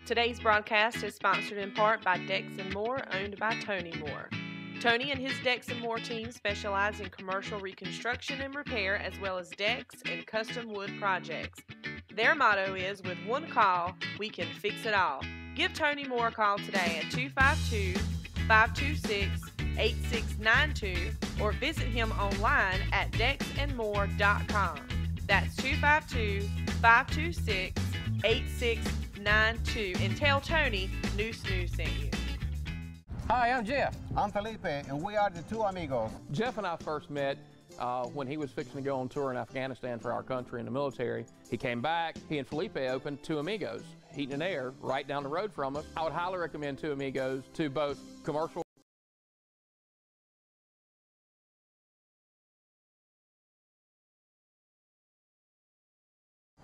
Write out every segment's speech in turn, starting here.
Today's broadcast is sponsored in part by Decks & More, owned by Tony Moore. Tony and his Decks & More team specialize in commercial reconstruction and repair, as well as decks and custom wood projects. Their motto is, with one call, we can fix it all. Give Tony Moore a call today at 252-526-8692 or visit him online at decksandmore.com. That's 252-526-8692, and tell Tony New Snooze sent you. Hi, I'm Jeff. I'm Felipe, and we are the two amigos. Jeff and I first met when he was fixing to go on tour in Afghanistan for our country in the military. He came back, he and Felipe opened Two Amigos, Heating and Air, right down the road from us. I would highly recommend Two Amigos to both commercial.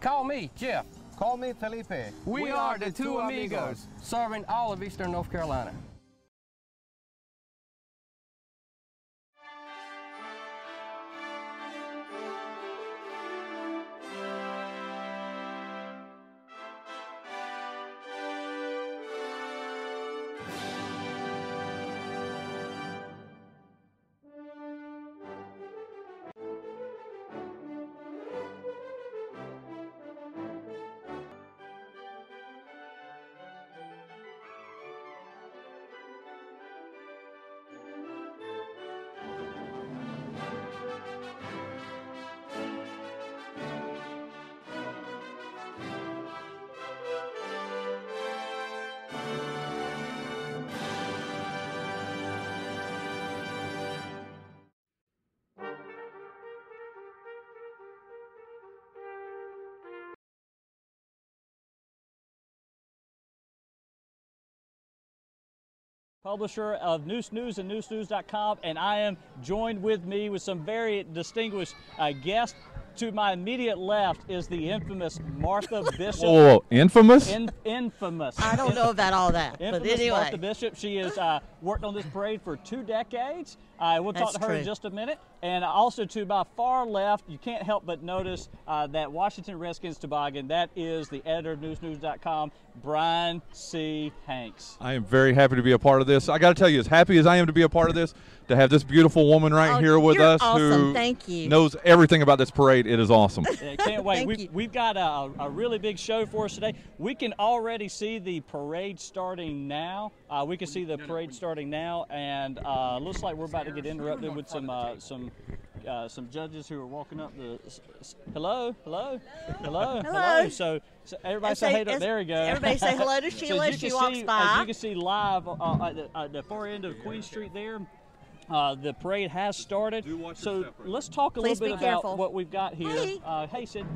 Call me, Jeff. Call me Felipe. We are the Two Amigos, serving all of Eastern North Carolina. Publisher of New Snooze and newsnews.com, and I am joined with some very distinguished guests. To my immediate left is the infamous Martha Bishop. Oh, infamous? Infamous. I don't know about all that, infamous but anyway. Martha Bishop. She has worked on this parade for 2 decades. We'll talk to her in just a minute. And also to my far left, you can't help but notice that Washington Redskins toboggan. That is the editor of newsnews.com, Brian C. Hanks. I am very happy to be a part of this. I got to tell you, as happy as I am to be a part of this, to have this beautiful woman here with us awesome. who Thank you. knows everything about this parade. It is awesome. Can't wait. We've got a really big show for us today. We can already see the parade starting now. We can see the parade starting now, and looks like we're about to get interrupted with some some judges who are walking up the. Hello. So everybody say hey. There we go. Everybody say hello to Sheila as she walks by. As you can see live at the far end of Queen Street there. The parade has started, so let's talk a little bit about what we've got here. Hey, Sid.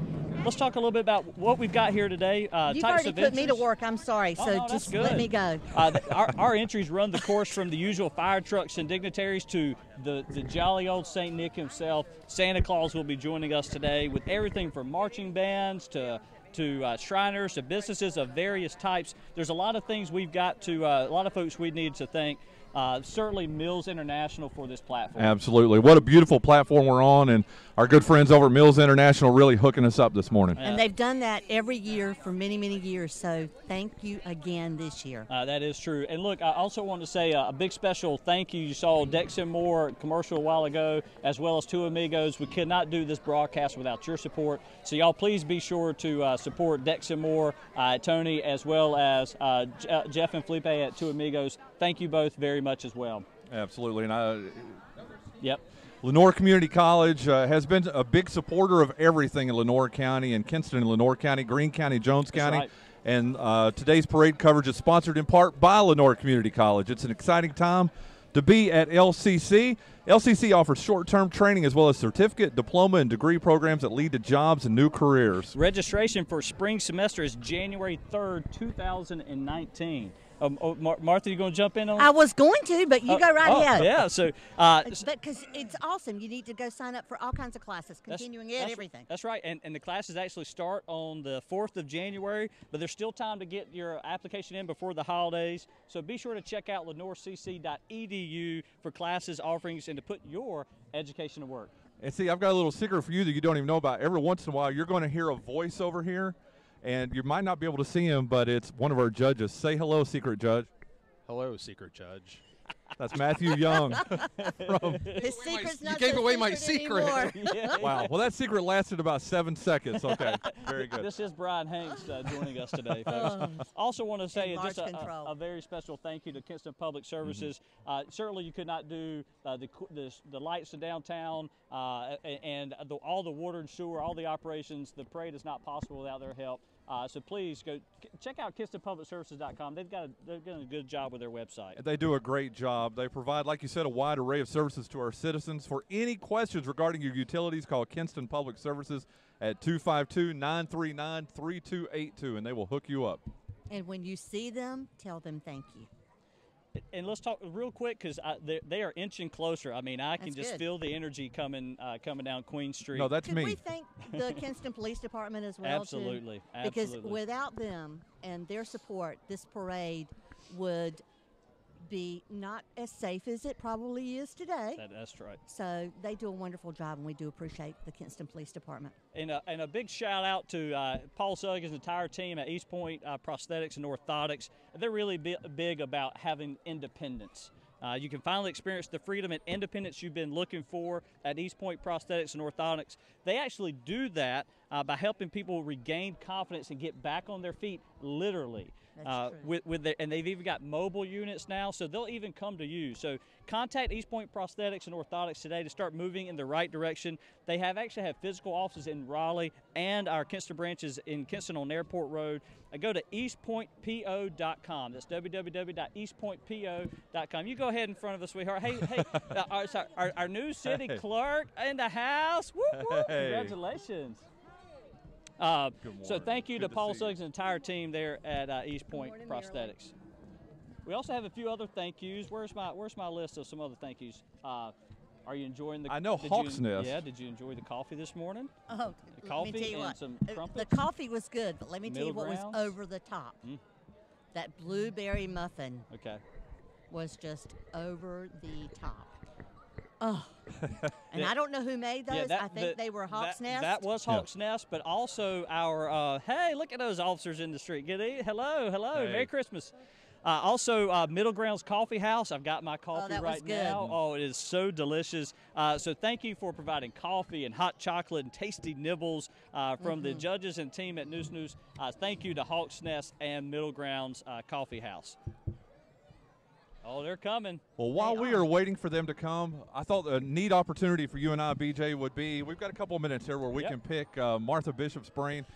Let's talk a little bit about what we've got here today. You've already put me to work. I'm sorry, so just let me go. Our entries run the course from the usual fire trucks and dignitaries to the jolly old St. Nick himself. Santa Claus will be joining us today with everything from marching bands to Shriners to businesses of various types. There's a lot of things we've got to, a lot of folks we need to thank. Certainly Mills International for this platform. Absolutely. What a beautiful platform we're on, and our good friends over at Mills International really hooking us up this morning. And they've done that every year for many, many years, so thank you again this year. That is true. And look, I also want to say a big special thank you. You saw Dex and Moore commercial a while ago, as well as Two Amigos. We could not do this broadcast without your support, so y'all please be sure to support Dex and Moore, Tony, as well as Jeff and Felipe at Two Amigos. Thank you both very much as well. Absolutely. And yep. Lenoir Community College has been a big supporter of everything in Lenoir County and Kinston and Lenoir County, Greene County, Jones County. Right. And today's parade coverage is sponsored in part by Lenoir Community College. It's an exciting time to be at LCC. LCC offers short-term training as well as certificate, diploma, and degree programs that lead to jobs and new careers. Registration for spring semester is January 3rd, 2019. Martha, you going to jump in on? I was going to, but you go right ahead. Yeah, so because it's awesome. You need to go sign up for all kinds of classes, continuing ed, everything. That's right, and the classes actually start on the 4th of January, but there's still time to get your application in before the holidays. So be sure to check out lenoircc.edu for classes, offerings, and to put your education to work. And see, I've got a little secret for you that you don't even know about. Every once in a while, you're going to hear a voice over here. And you might not be able to see him, but it's one of our judges. Say hello, secret judge. Hello, secret judge. That's Matthew Young. His secret's not you gave away my secret. Yeah. Wow. Well, that secret lasted about 7 seconds. Okay. Very good. This is Brian Hanks joining us today, folks. Also want to say just a very special thank you to Kinston Public Services. Certainly you could not do the lights in downtown and all the water and sewer, all the operations. The parade is not possible without their help. So please go check out KinstonPublicServices.com. They've done a good job with their website. They do a great job. They provide, like you said, a wide array of services to our citizens. For any questions regarding your utilities, call Kinston Public Services at 252-939-3282, and they will hook you up. And when you see them, tell them thank you. And let's talk real quick because they are inching closer. I mean, I can just feel the energy coming down Queen Street. No, that's me. Could we thank the Kinston Police Department as well? Absolutely. Because without them and their support, this parade would be not as safe as it probably is today. That's right. So they do a wonderful job, and we do appreciate the Kinston Police Department. And a big shout out to Paul Sugg and the entire team at East Point Prosthetics and Orthotics. They're really big about having independence. You can finally experience the freedom and independence you've been looking for at East Point Prosthetics and Orthotics. They actually do that by helping people regain confidence and get back on their feet, literally. And they've even got mobile units now, so they'll even come to you. So contact East Point Prosthetics and Orthotics today to start moving in the right direction. They actually have physical offices in Raleigh and our Kinston branches in Kinston on Airport Road. Go to eastpointpo.com. That's www.eastpointpo.com. You go ahead in front of us, sweetheart. Hey, our new city clerk in the house. Woo, woo. Hey. Congratulations. So thank you to Paul Suggs and the entire team there at East Point Prosthetics. We also have a few other thank yous. Where's my list of some other thank yous? Are you enjoying the? I know Hawks Nest. Yeah. Did you enjoy the coffee this morning? Oh, the coffee let me tell you and what. some crumpets. The coffee was good, but let me tell you what was over the top. That blueberry muffin. Okay. Was just over the top. Oh, and I don't know who made those. I think they were Hawks Nest. That was Hawks Nest, but also our, hey, look at those officers in the street. Hello, hey. Merry Christmas. Also, Middle Grounds Coffee House. I've got my coffee right now. Oh, it is so delicious. So thank you for providing coffee and hot chocolate and tasty nibbles from the judges and team at News News. Thank you to Hawks Nest and Middle Grounds Coffee House. Oh, they're coming. Well, while we are waiting for them to come, I thought a neat opportunity for you and I, BJ, would be we've got a couple of minutes here where we can pick Martha Bishop's brain.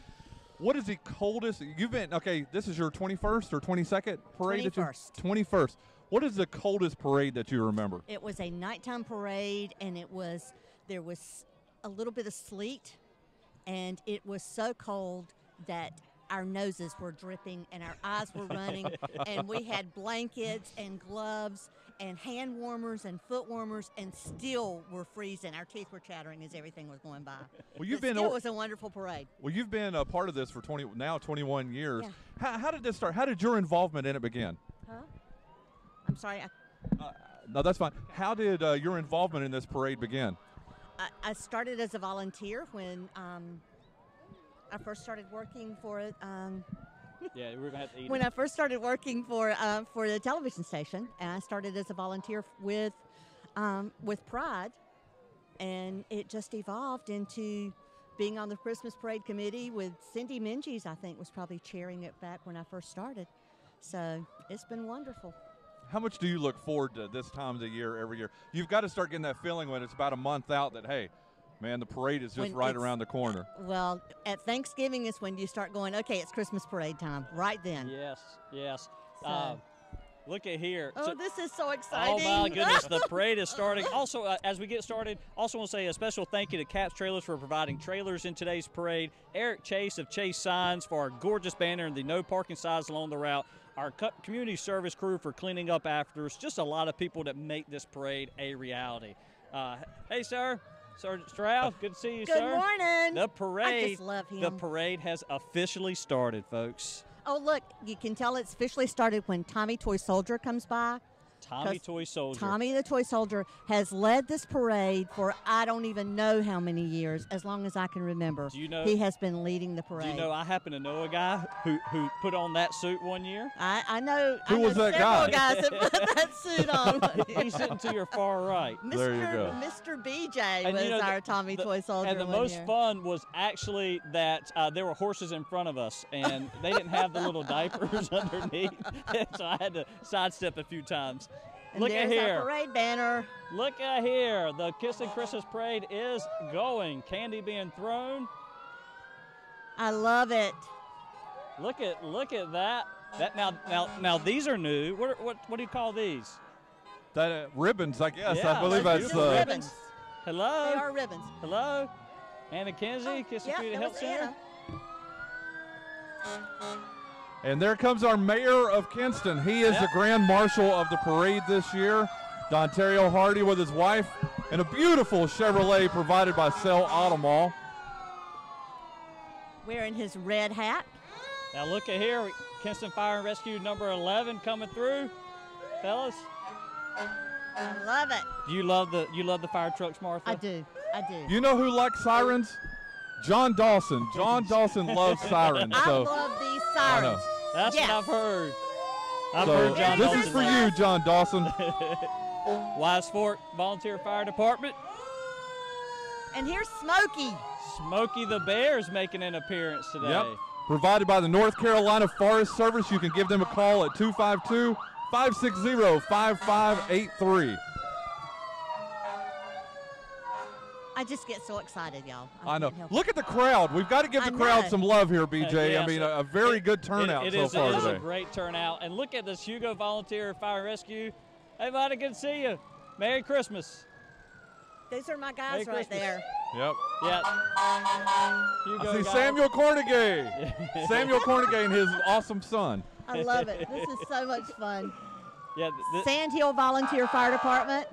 What is the coldest? You've been, okay, this is your 21st or 22nd parade? 21st. 21st. What is the coldest parade that you remember? It was a nighttime parade, and there was a little bit of sleet, and it was so cold that our noses were dripping and our eyes were running, and we had blankets and gloves and hand warmers and foot warmers, and still were freezing. Our teeth were chattering as everything was going by. Well, it was a wonderful parade. Well, you've been a part of this for 21 years. Yeah. How did this start? How did your involvement in it begin? Huh? I'm sorry. No, that's fine. How did your involvement in this parade begin? I started as a volunteer when I first started working for it. Yeah, we're gonna have to eat. When I first started working for the television station, and I started as a volunteer with Pride, and it just evolved into being on the Christmas Parade Committee with Cindy Minges. I think was probably chairing it back when I first started. So it's been wonderful. How much do you look forward to this time of the year every year? You've got to start getting that feeling when it's about a month out that, hey, man, the parade is just right around the corner. Well, at Thanksgiving is when you start going, okay, it's Christmas parade time, right then. Yes, yes. So. Look at here. Oh, this is so exciting. Oh, my goodness. The parade is starting. Also, as we get started, also want to say a special thank you to Caps Trailers for providing trailers in today's parade, Eric Chase of Chase Signs for our gorgeous banner and the no parking signs along the route, our community service crew for cleaning up after us, just a lot of people that make this parade a reality. Hey, sir. Sergeant Stroud, good to see you, sir. Good morning. The parade, I just love him. The parade has officially started, folks. Oh, look, you can tell it's officially started when Tommy Toy Soldier comes by. Tommy Toy Soldier. Tommy the Toy Soldier has led this parade for I don't even know how many years, as long as I can remember. Do you know, he has been leading the parade. Do you know I happen to know a guy who put on that suit one year? I know. Who was that guy? guy? Several guys that put that suit on. He's sitting to your far right. There you go. Mr. BJ was our Tommy Toy Soldier. And the most fun was actually that there were horses in front of us, and they didn't have the little diapers underneath, so I had to sidestep a few times. And Look at there's here. Our parade banner. Look at here. The Kinston Christmas parade is going. Candy being thrown. I love it. Look at that. Now these are new. What do you call these? That ribbons, I guess. Yeah, I believe that's ribbons. Hello. They are ribbons. Hello. Anna Kinsey, Kinston Community Health Center. And there comes our mayor of Kinston. He is the grand marshal of the parade this year. Dontario Hardy with his wife, and a beautiful Chevrolet provided by Cell Automall. Wearing his red hat. Now look at here, Kinston Fire and Rescue number 11 coming through, fellas. I love it. You love the fire trucks, Martha? I do. You know who likes sirens? John Dawson. John Dawson loves sirens. I So love these sirens. That's what I've heard. I've so heard John this Dawson. is for you, John Dawson. Wise Fork Volunteer Fire Department. And here's Smokey. Smokey the Bear's making an appearance today. Yep. Provided by the North Carolina Forest Service. You can give them a call at 252-560-5583. I just get so excited, y'all. I know. Look at the crowd. We've got to give the crowd some love here, BJ. Yes, I mean, a very good turnout so far today. It is today. a great turnout. And look at this Hugo Volunteer Fire and Rescue. Hey, buddy, good to see you. Merry Christmas. Those are my guys right there. Yep. Yeah. I see Samuel Cornegay. Samuel Cornegay and his awesome son. I love it. This is so much fun. Yeah. Sand Hill Volunteer Fire Department.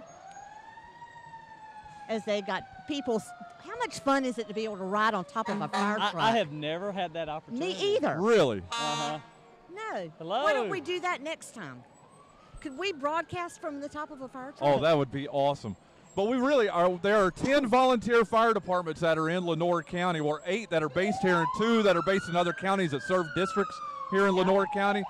As they've got people. How much fun is it to be able to ride on top of a fire truck? I have never had that opportunity. Me either. Really? Uh-huh. No. Hello. Why don't we do that next time? Could we broadcast from the top of a fire truck? Oh, that would be awesome. But we really are. There are 10 volunteer fire departments that are in Lenoir County, or 8 that are based here and 2 that are based in other counties that serve districts here in Lenoir County.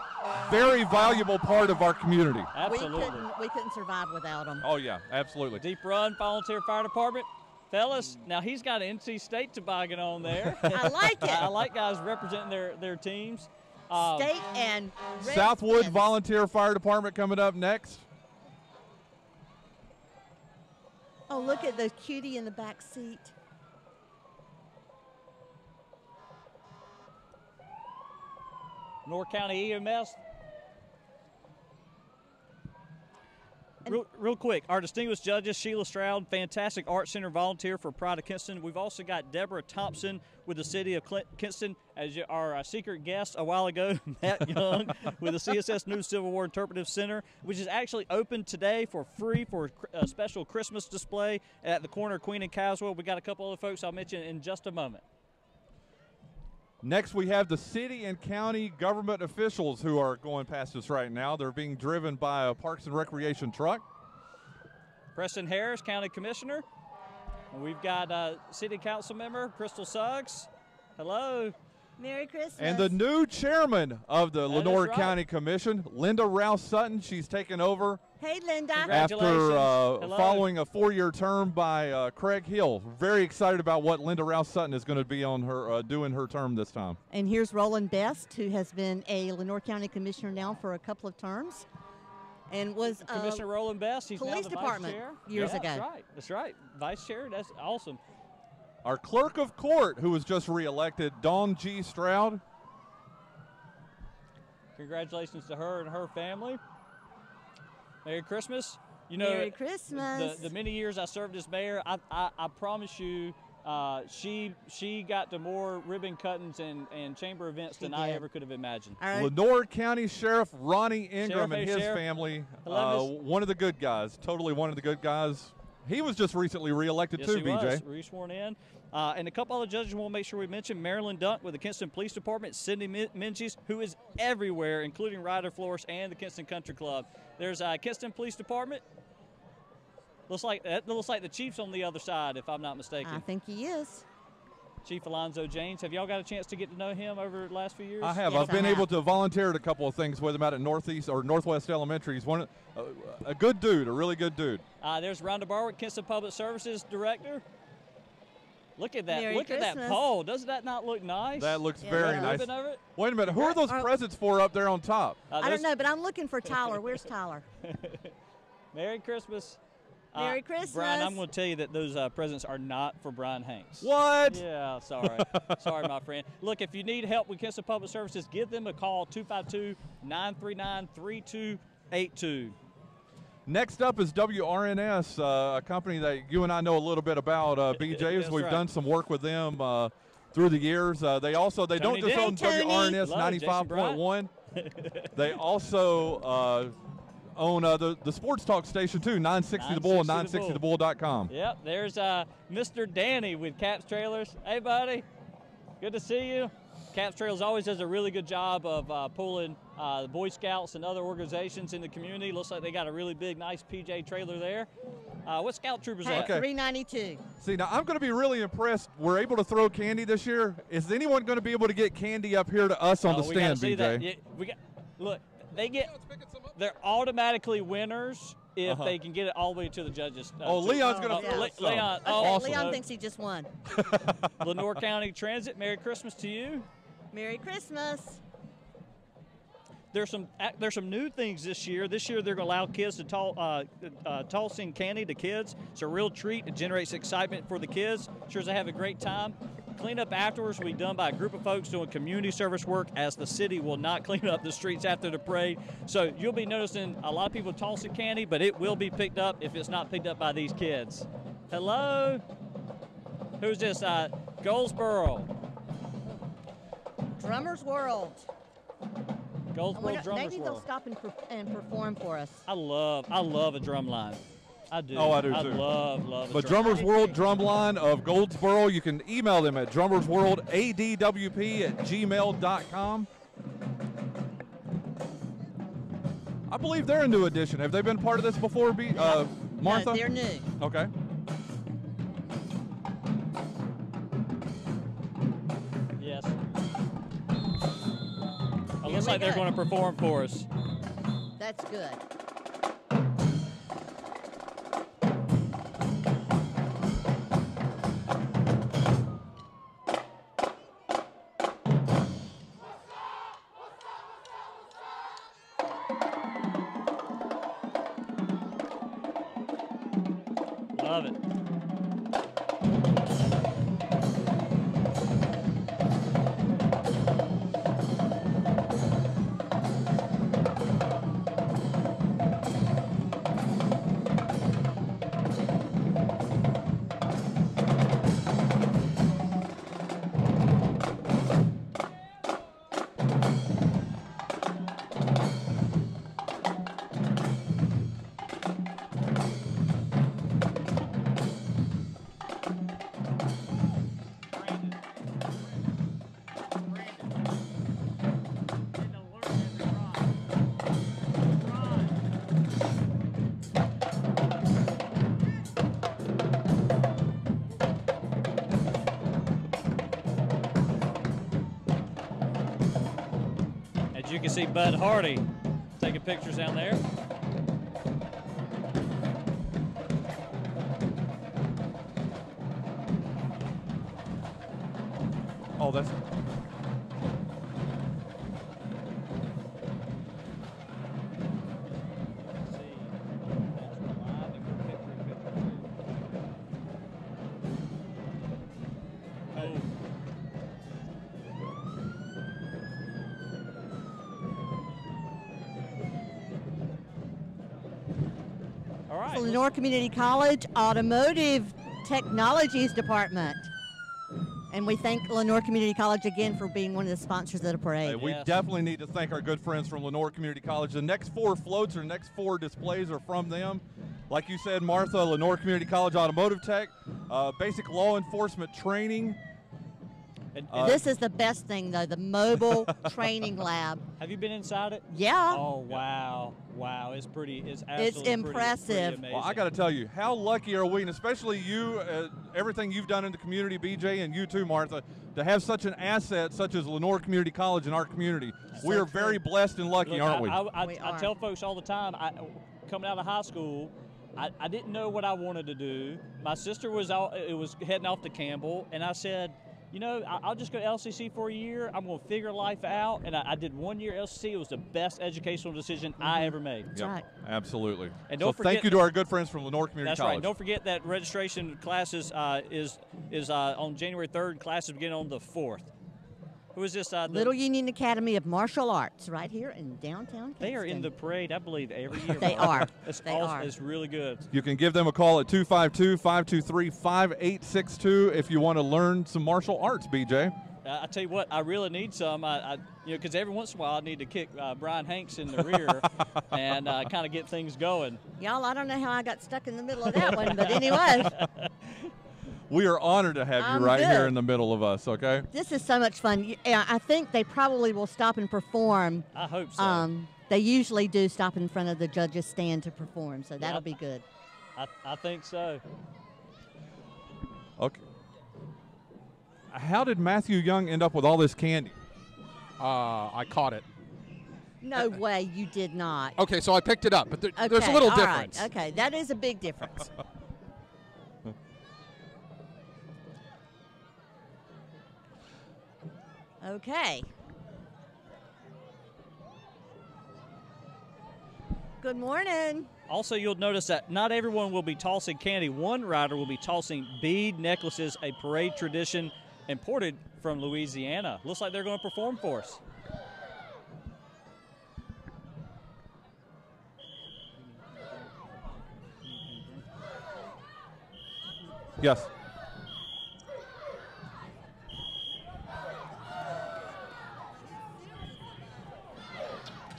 Very valuable part of our community. Absolutely. We couldn't survive without them. Oh, yeah, absolutely. Deep Run Volunteer Fire Department. Fellas, now he's got an NC State toboggan on there. I like it. I like guys representing their teams. State and Southwood Volunteer Fire Department coming up next. Oh, look at the cutie in the back seat. North County EMS. Real quick, our distinguished judges, Sheila Stroud, fantastic Art Center volunteer for Pride of Kinston. We've also got Deborah Thompson with the City of Kinston as our secret guest a while ago, Matt Young with the CSS News Civil War Interpretive Center, which is actually open today for free for a special Christmas display at the corner of Queen and Caswell. We got a couple other folks I'll mention in just a moment. Next, we have the city and county government officials who are going past us right now. They're being driven by a Parks and Recreation truck. Preston Harris, County Commissioner. And we've got City Council Member Crystal Suggs. Hello. Merry Christmas. And the new chairman of the Lenore right. County Commission, Linda Rouse Sutton. She's taken over Hey, Linda. after following a 4-year term by Craig Hill. Very excited about what Linda Rouse Sutton is going to be on her doing her term this time. And here's Roland Best, who has been a Lenore County Commissioner now for a couple of terms. And was Commissioner Roland Best. He's Police now the Department Vice Chair. years ago. That's right. That's right. Vice Chair. That's awesome. Our clerk of court, who was just reelected, Dawn G. Stroud. Congratulations to her and her family. Merry Christmas. You know, Merry Christmas. The many years I served as mayor, I promise you, she got to more ribbon cuttings and chamber events than I ever could have imagined. All right. Lenore County Sheriff Ronnie Ingram Sheriff, and his Sheriff. family, Hello, one of the good guys, totally one of the good guys. He was just recently reelected Yes, too, he BJ. was. Re-sworn in. And a couple other judges we want to make sure we mention. Marilyn Dunk with the Kinston Police Department, Cindy Minges, who is everywhere, including Ryder Flores and the Kinston Country Club. There's Kinston Police Department. Looks like the chief's on the other side, if I'm not mistaken. I think he is. Chief Alonzo James. Have y'all got a chance to get to know him over the last few years? I have. Yes, I've been I able have. to volunteer at a couple of things with him out at Northwest Elementary. He's a good dude, a really good dude. There's Rhonda Barwick, Kinston Public Services Director. Look at that. Merry Look at that Christmas. pole. Doesn't that not look nice? That looks Yeah, very yeah. nice. Ribbon over it? Wait a minute. Who are those presents for up there on top? I don't know, but I'm looking for Tyler. Where's Tyler? Merry Christmas. Merry Christmas. Brian, I'm going to tell you that those presents are not for Brian Hanks. What? Yeah, sorry. Sorry, my friend. Look, if you need help with Kinston Public Services, give them a call, 252-939-3282. Next up is WRNS, a company that you and I know a little bit about, BJ. That's We've right. done some work with them through the years. They don't Tony just Dick. own Hey, Tony. WRNS Hello, Jason 95.1. They also own the Sports Talk station, too, 960 The Bull and 960thebull.com. Yep, there's Mr. Danny with Caps Trailers. Hey, buddy. Good to see you. Caps Trailers always does a really good job of pulling the Boy Scouts and other organizations in the community. Looks like they got a really big, nice PJ trailer there. What Scout Troopers Hey, at? Okay. 392. See, now I'm going to be really impressed. We're able to throw candy this year. Is anyone going to be able to get candy up here to us on the We gotta stand, see BJ? that. Yeah, look, they're automatically winners if they can get it all the way to the judges. Leon's going to yeah. throw us some. Leon, Okay, Awesome. Leon thinks he just won. Lenore County Transit, Merry Christmas to you. Merry Christmas. There's some new things this year. This year they're going to allow kids to tossing candy to kids. It's a real treat. It generates excitement for the kids. Sure as they have a great time. Cleanup afterwards will be done by a group of folks doing community service work, as the city will not clean up the streets after the parade. So you'll be noticing a lot of people tossing candy, but it will be picked up if it's not picked up by these kids. Hello? Who's this? Goldsboro. Drummers World. Goldsboro Drummers Maybe they'll World. stop and perform for us. I love a drum line. I do. Oh, I do, too. I love a But drum Drummers World Drumline of Goldsboro, you can email them at drummersworldadwp@gmail.com. I believe they're a new addition. Have they been part of this before, Martha? No, they're new. Okay. Yes. It Here looks we like they're go. going to perform for us. That's good. Love it. As you can see, Bud Hardy taking pictures down there. Oh, that's. All right. Lenore Community College Automotive Technologies Department. And we thank Lenore Community College again for being one of the sponsors of the parade. Hey, we definitely need to thank our good friends from Lenore Community College. The next 4 floats or next 4 displays are from them. Like you said, Martha, Lenore Community College Automotive Tech, basic law enforcement training. This is the best thing, though, the mobile training lab. Have you been inside it? Yeah. Oh, wow. Wow, it's pretty, it's It's absolutely impressive. Pretty Well, I got to tell you, how lucky are we, and especially you, everything you've done in the community, BJ, and you too, Martha, to have such an asset such as Lenore Community College in our community. We are very blessed and lucky, Look, aren't we? I tell folks all the time, coming out of high school, I didn't know what I wanted to do. My sister was heading off to Campbell, and I said, you know, I'll just go to LCC for a year. I'm going to figure life out. And I did 1 year LCC. It was the best educational decision I ever made. That's right. Absolutely. And so don't forget, thank you to our good friends from Lenore Community that's College. right. Don't forget that registration classes is on January 3rd. Classes begin on the 4th. Who is this? Little Union Academy of Martial Arts right here in downtown Kinston. They are in the parade, I believe, every year. They are. It's They awesome. are. It's really good. You can give them a call at 252-523-5862 if you want to learn some martial arts, BJ. I tell you what, I really need some. Because every once in a while I need to kick Brian Hanks in the rear and kind of get things going. Y'all, I don't know how I got stuck in the middle of that one, but anyway. We are honored to have you I'm right good. here in the middle of us, okay? This is so much fun. I think they probably will stop and perform. I hope so. They usually do stop in front of the judges' stand to perform, so that'll be good. I think so. Okay. How did Matthew Young end up with all this candy? I caught it. No way, you did not. Okay, so I picked it up, but there's a Okay, little all right, difference. Okay, that is a big difference. Okay. Good morning. Also, you'll notice that not everyone will be tossing candy. One rider will be tossing bead necklaces, a parade tradition imported from Louisiana. Looks like they're going to perform for us. Yes.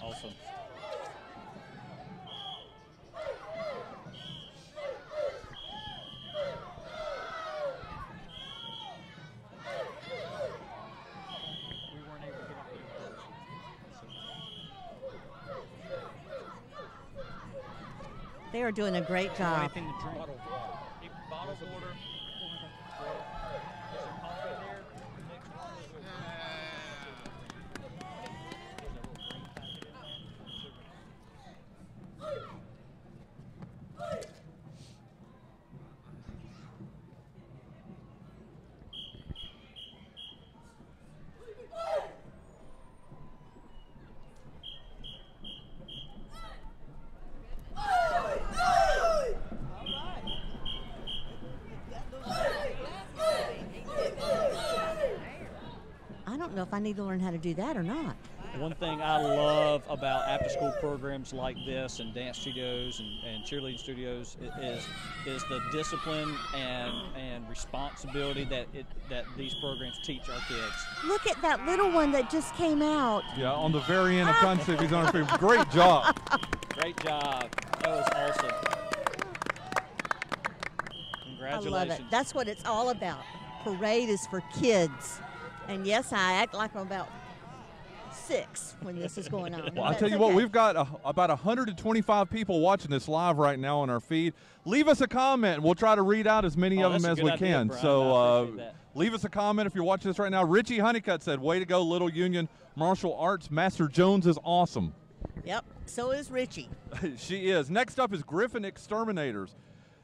Awesome. They are doing a great job. Anything to drink? Bottles of water. I don't know if I need to learn how to do that or not. One thing I love about after-school programs like this and dance studios and cheerleading studios is the discipline and responsibility that these programs teach our kids. Look at that little one that just came out. Yeah, on the very end of trying to see if he's on our field. Great job. Great job. That was awesome. Congratulations. I love it. That's what it's all about. Parade is for kids. And yes, I act like I'm about 6 when this is going on. Well, I'll tell you what, we've got about 125 people watching this live right now on our feed. Leave us a comment, and we'll try to read out as many of them as we can. Brian. So leave us a comment if you're watching this right now. Richie Honeycutt said, way to go, Little Union Martial Arts. Master Jones is awesome. Yep, so is Richie. She is. Next up is Griffin Exterminators.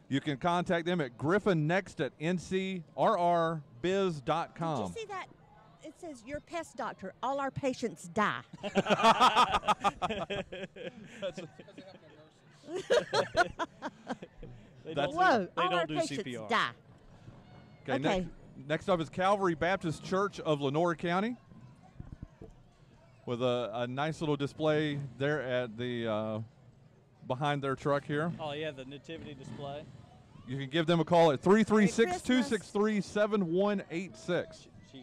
You can contact them at griffinnext@ncrrbiz.com. Did you see that? It says, your pest doctor, all our patients die. They Whoa, all don't our do patients CPR. die. Okay. Next up is Calvary Baptist Church of Lenore County with a nice little display there at the behind their truck here. Oh, yeah, the nativity display. You can give them a call at 336-263-7186. She's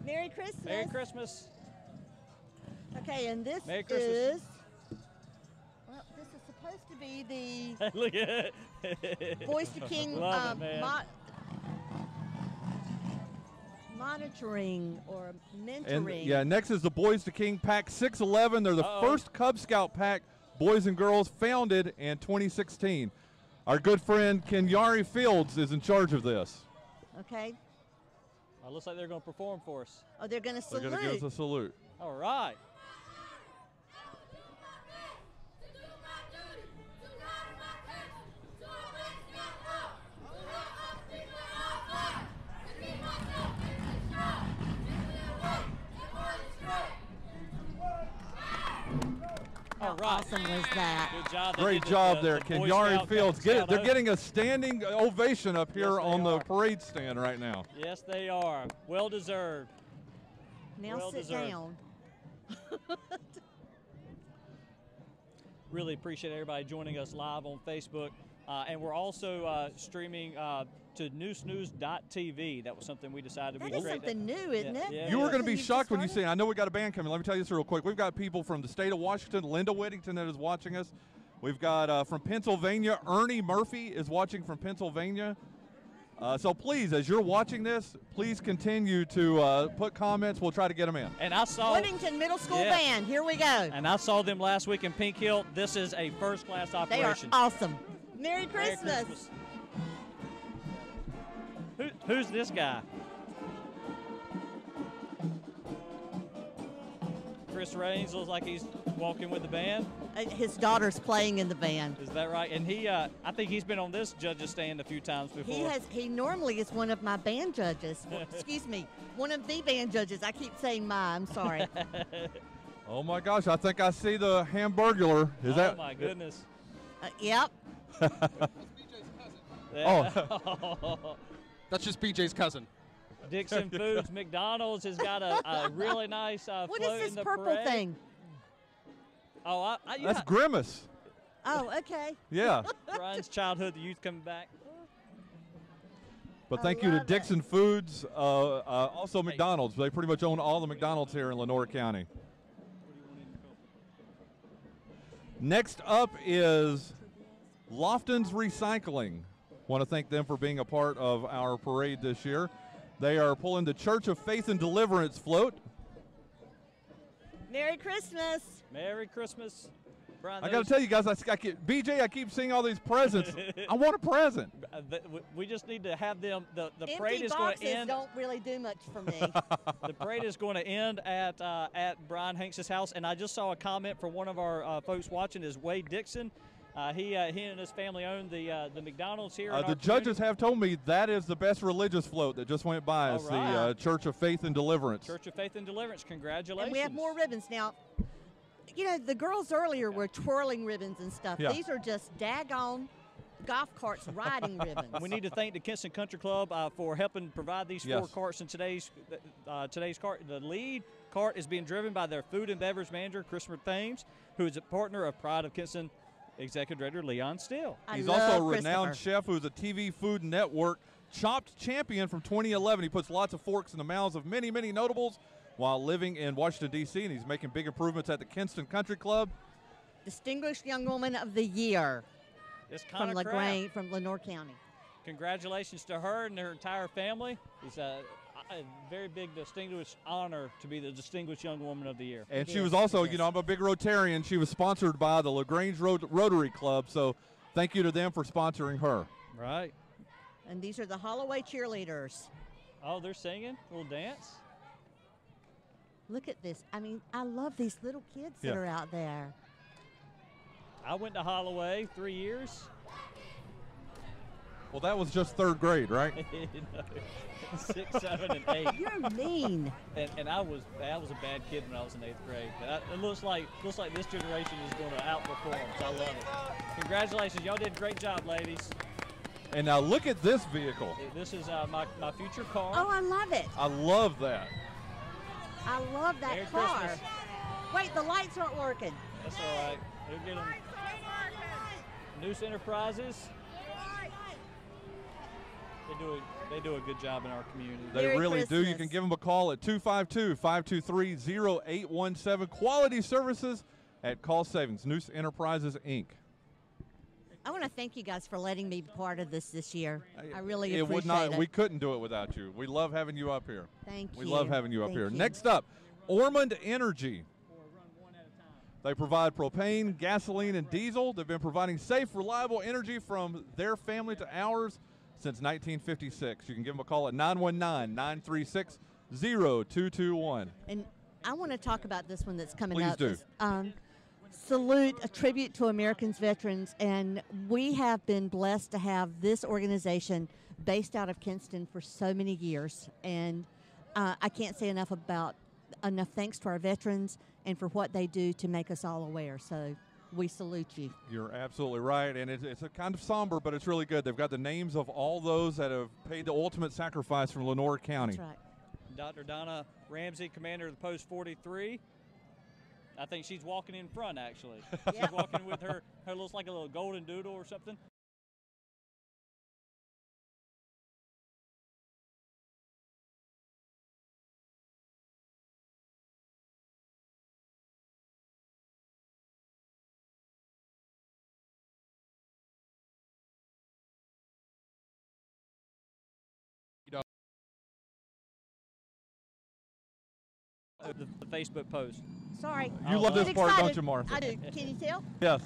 Merry Christmas. Merry Christmas. Okay, and this Merry Christmas. is, well, this is supposed to be the Look at it. Voice to King Love it, man. monitoring or mentoring. And yeah, next is the Boys to King Pack 611. They're the first Cub Scout pack, boys and girls, founded in 2016. Our good friend Kenyari Fields is in charge of this. Okay. Looks like they're going to perform for us. Oh, they're going to salute. They're going to give us a salute. All right. How awesome was that? Good job. Great job there, Kenyari Fields. They're getting a standing ovation up here on the parade stand right now. Yes, they are. Well deserved. Now well sit deserved. down. Really appreciate everybody joining us live on Facebook. And we're also streaming to newsnews.tv. That was something we decided we'd That is create. something new, isn't it? Yeah, You were going to be Something you shocked just when you started? see it. I know we got a band coming. Let me tell you this real quick. We've got people from the state of Washington, Linda Whittington, that is watching us. We've got from Pennsylvania, Ernie Murphy is watching from Pennsylvania. So please, as you're watching this, please continue to put comments. We'll try to get them in. And I saw Whittington Middle School Band, here we go. And I saw them last week in Pink Hill. This is a first-class They operation. are awesome. Merry Merry Christmas. Christmas. Who's this guy? Chris Raines looks like he's walking with the band. His daughter's playing in the band. Is that right? And he, I think he's been on this judge's stand a few times before. He normally is one of my band judges. Excuse me, one of the band judges. I keep saying my. I'm sorry. Oh my gosh, I think I see the Hamburglar. Is that? Oh my goodness. Yep. Oh. That's just BJ's cousin. Dixon Foods McDonald's has got a really nice What float is this in the purple parade. thing? Oh, That's Grimace. Oh, okay. Yeah. Brian's childhood, the youth coming back. But thank you to Dixon Foods, also McDonald's. They pretty much own all the McDonald's here in Lenore County. Next up is Lofton's Recycling. Want to thank them for being a part of our parade this year. They are pulling the Church of Faith and Deliverance float. Merry Christmas. Merry Christmas. Brian, I got to tell you guys, BJ, I keep seeing all these presents. I want a present. We just need to have them. The Empty parade is going to boxes end. don't really do much for me. The parade is going to end at Brian Hanks' house, and I just saw a comment from one of our folks watching. Is Wade Dixon? He and his family own the McDonald's here. The judges have told me that is the best religious float that just went by. It's the Church of Faith and Deliverance. Church of Faith and Deliverance. Congratulations. And we have more ribbons now. You know, the girls earlier were twirling ribbons and stuff. Yeah. These are just daggone golf carts riding ribbons. We need to thank the Kinston Country Club for helping provide these 4 carts in today's cart. The lead cart is being driven by their food and beverage manager, Christopher Thames, who is a partner of Pride of Kinston Executive Director Leon Still. He's also a renowned chef who's a TV Food Network Chopped champion from 2011. He puts lots of forks in the mouths of many, many notables while living in Washington, D.C., and he's making big improvements at the Kinston Country Club. Distinguished Young Woman of the Year from LaGrange, from Lenoir County. Congratulations to her and her entire family. It's a very big, distinguished honor to be the Distinguished Young Woman of the Year. And she was also, you know, I'm a big Rotarian. She was sponsored by the LaGrange Rotary Club, so thank you to them for sponsoring her. Right. And these are the Holloway cheerleaders. Oh, they're singing a little dance. Look at this. I mean, I love these little kids that are out there. I went to Holloway 3 years. Well, that was just 3rd grade, right? 6, 7, and 8. You're mean. And I was a bad kid when I was in 8th grade. It looks like this generation is going to outperform. So I love it. Congratulations, y'all did a great job, ladies. And now look at this vehicle. This is my future car. Oh, I love it. I love that. I love that Merry car. Christmas. Wait, the lights aren't working. That's all right. We'll get them. Noose Enterprises. They do a good job in our community. They Merry really Christmas. do. You can give them a call at 252-523-0817. Quality services at Cost Savings. Noose Enterprises, Inc. I want to thank you guys for letting me be part of this year. I really It appreciate would not. it. We couldn't do it without you. We love having you up here. Thank you. We love having you up Thank here. you. Next up, Ormond Energy. They provide propane, gasoline, and diesel. They've been providing safe, reliable energy from their family to ours since 1956. You can give them a call at 919-936-0221. And I want to talk about this one that's coming Please up. do. Salute, a tribute to Americans veterans, and we have been blessed to have this organization based out of Kinston for so many years, and I can't say enough thanks to our veterans and for what they do to make us all aware. So we salute you. You're absolutely right, and it's a kind of somber, but it's really good. They've got the names of all those that have paid the ultimate sacrifice from Lenoir County. That's right. Dr. Donna Ramsey, commander of the Post 43. I think she's walking in front, actually. She's walking with her looks like a little golden doodle or something. The Facebook post. Sorry. You love this Get part, excited. don't you, Martha? I do. Can you tell? Yes.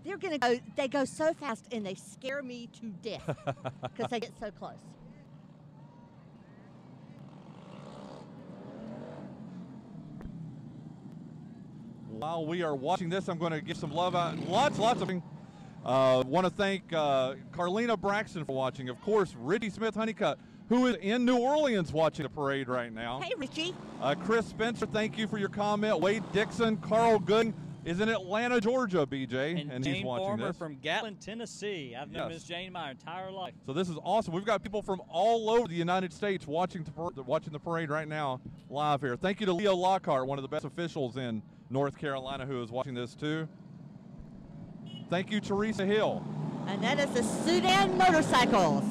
They're going to go. They go so fast, and they scare me to death because they get so close. While we are watching this, I'm going to give some love out. Lots of. Want to thank Carlina Braxton for watching. Of course, Richie Smith Honeycutt, who is in New Orleans watching the parade right now. Hey, Richie. Chris Spencer, thank you for your comment. Wade Dixon, Carl Gooden is in Atlanta, Georgia, BJ, and he's Jane watching Farmer this. from Gatlin, Tennessee. I've known Miss Jane my entire life. So this is awesome. We've got people from all over the United States watching the parade right now live here. Thank you to Leo Lockhart, one of the best officials in North Carolina, who is watching this too. Thank you, Teresa Hill. And that is the Sudan Motorcycles.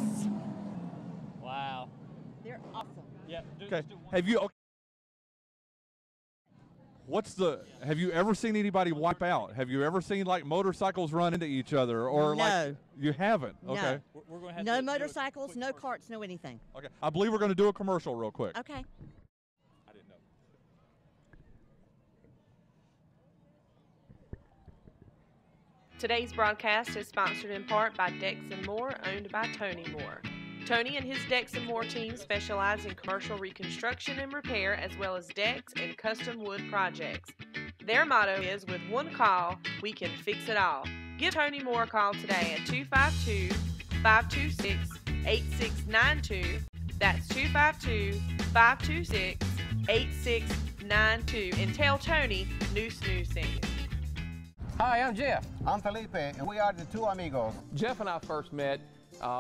Wow. They're awesome. Yeah. Okay. Have you ever seen anybody wipe out? Have you ever seen like motorcycles run into each other or like you haven't? No. Okay. We're going to have No to do a motorcycles, quick no commercial. carts, no anything. Okay. I believe we're going to do a commercial real quick. Okay. I didn't know. Today's broadcast is sponsored in part by Decks & More, owned by Tony Moore. Tony and his Decks & More team specialize in commercial reconstruction and repair as well as decks and custom wood projects. Their motto is, with one call, we can fix it all. Give Tony Moore a call today at 252-526-8692. That's 252-526-8692. And tell Tony Noose Noosing. Hi, I'm Jeff. I'm Felipe, and we are the two amigos. Jeff and I first met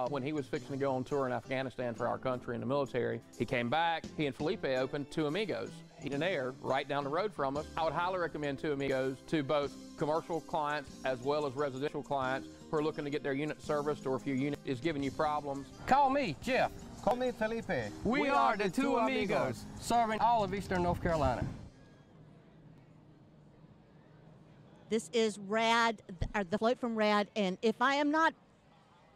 when he was fixing to go on tour in Afghanistan for our country in the military. He came back, he and Felipe opened Two Amigos, heat and air, right down the road from us. I would highly recommend Two Amigos to both commercial clients as well as residential clients who are looking to get their unit serviced, or if your unit is giving you problems. Call me, Jeff. Call me Felipe. We are the Two Amigos, serving all of Eastern North Carolina. This is Rad, the float from Rad, and if I am not,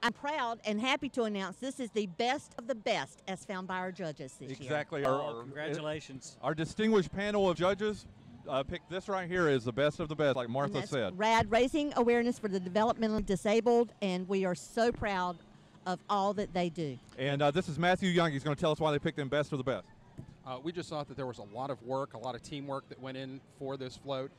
I'm proud and happy to announce this is the best of the best as found by our judges this year. Exactly. Congratulations. Our distinguished panel of judges picked this right here as the best of the best, like Martha said. Rad, raising awareness for the developmentally disabled, and we are so proud of all that they do. And this is Matthew Young. He's going to tell us why they picked them best of the best. We just thought that there was a lot of work, a lot of teamwork that went in for this float.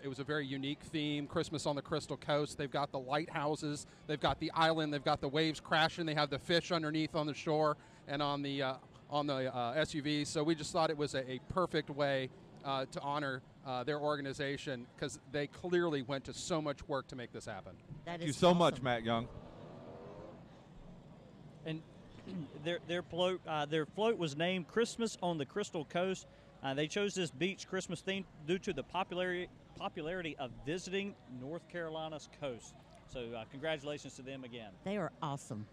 It was a very unique theme, Christmas on the Crystal Coast. They've got the lighthouses, they've got the island, they've got the waves crashing, they have the fish underneath on the shore and on the SUVs. So we just thought it was a perfect way to honor their organization, because they clearly went to so much work to make this happen. Thank you so much, Matt Young. And their float was named Christmas on the Crystal Coast. They chose this beach Christmas theme due to the popularity of visiting North Carolina's coast. So congratulations to them again. They are awesome.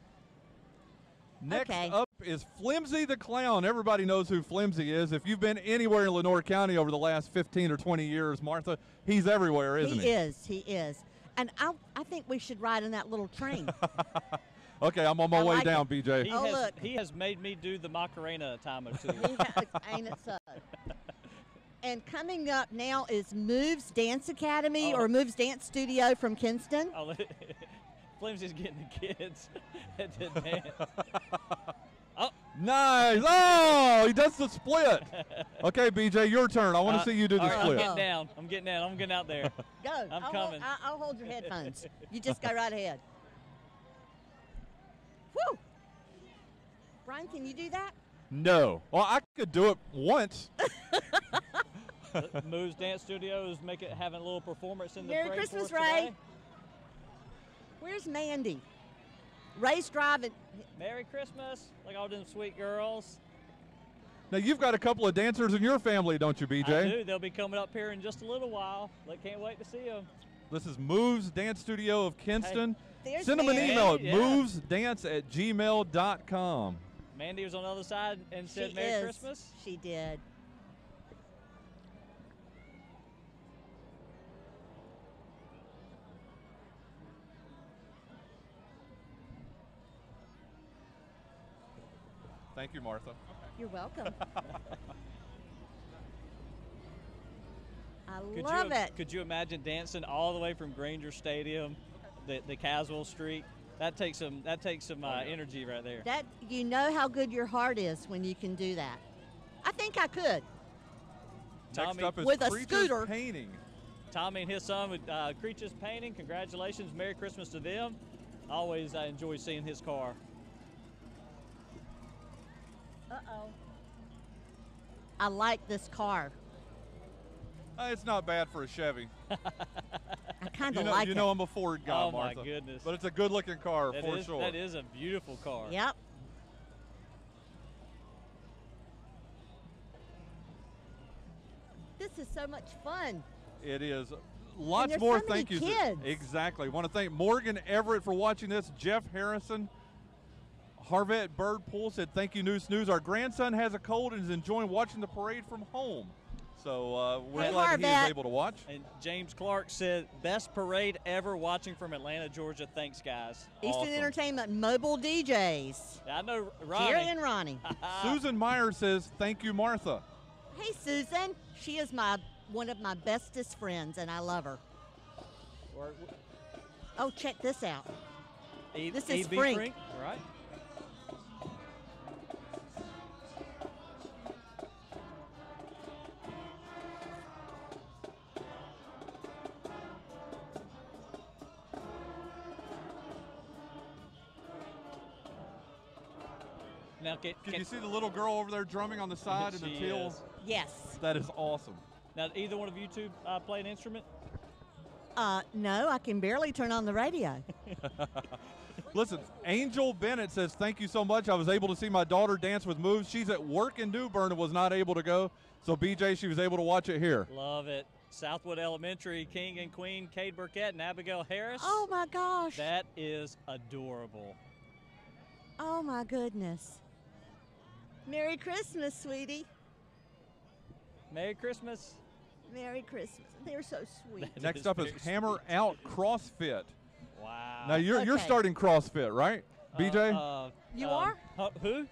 Next up is Flimsy the Clown. Everybody knows who Flimsy is. If you've been anywhere in Lenoir County over the last 15 or 20 years, Martha, he's everywhere, isn't he? He is. And I think we should ride in that little train. Okay, I'm on my way down, BJ. He has made me do the Macarena a time or two. Ain't it so? And coming up now is Moves Dance Academy or Moves Dance Studio from Kinston. Flimsy's getting the kids at the dance. Nice. Oh, he does the split. Okay, BJ, your turn. I want to see you do the split. I'm getting down. I'm getting out there. Go. I'm coming. I'll hold your headphones. You just go right ahead. Woo! Brian, can you do that? No. Well, I could do it once. Moves Dance Studios having a little performance in the Merry parade Christmas, for us Ray. today. Where's Mandy? Ray's driving. Merry Christmas. Look at all them sweet girls. Now, you've got a couple of dancers in your family, don't you, BJ? I do. They'll be coming up here in just a little while. Can't wait to see them. This is Moves Dance Studio of Kinston. Hey, send them an email at yeah. movesdance@gmail.com. Mandy was on the other side and said Merry Christmas. She did. Thank you, Martha. You're welcome. I love it. Could you imagine dancing all the way from Granger Stadium, the Caswell Street? That takes some energy right there. That you know how good your heart is when you can do that. I think I could. Next up is with a Creatures scooter. Painting. Tommy and his son with Creatures Painting. Congratulations. Merry Christmas to them. Always enjoy seeing his car. Uh-oh. I like this car. It's not bad for a Chevy. I kind of like it. You know I'm a Ford guy, Oh, Martha. my goodness. But it's a good-looking car for sure. That is a beautiful car. Yep. This is so much fun. It is. Lots there's more so many thank yous. kids. Exactly. Want to thank Morgan Everett for watching this. Jeff Harrison. Harvette Bird Pool said, thank you, News. Our grandson has a cold and is enjoying watching the parade from home. So we're glad that he is able to watch. And James Clark said, best parade ever watching from Atlanta, Georgia. Thanks, guys. Eastern Entertainment Mobile DJs. I know Ronnie. Jerry and Ronnie. Susan Meyer says, thank you, Martha. Hey, Susan. She is one of my bestest friends, and I love her. Oh, check this out. This is Frink. All right. Now, can you see the little girl over there drumming on the side in the teal? Yes. That is awesome. Now, either one of you two play an instrument? No, I can barely turn on the radio. Listen, Angel Bennett says, thank you so much. I was able to see my daughter dance with moves. She's at work in New Bern and was not able to go. So, BJ, she was able to watch it here. Love it. Southwood Elementary, King and Queen, Cade Burkett and Abigail Harris. Oh, my gosh. That is adorable. Oh, my goodness. Merry Christmas, sweetie. Merry Christmas. Merry Christmas. They're so sweet. Next up is Hammer Out CrossFit. Wow. Now, you're starting CrossFit, right, BJ? You are? Who?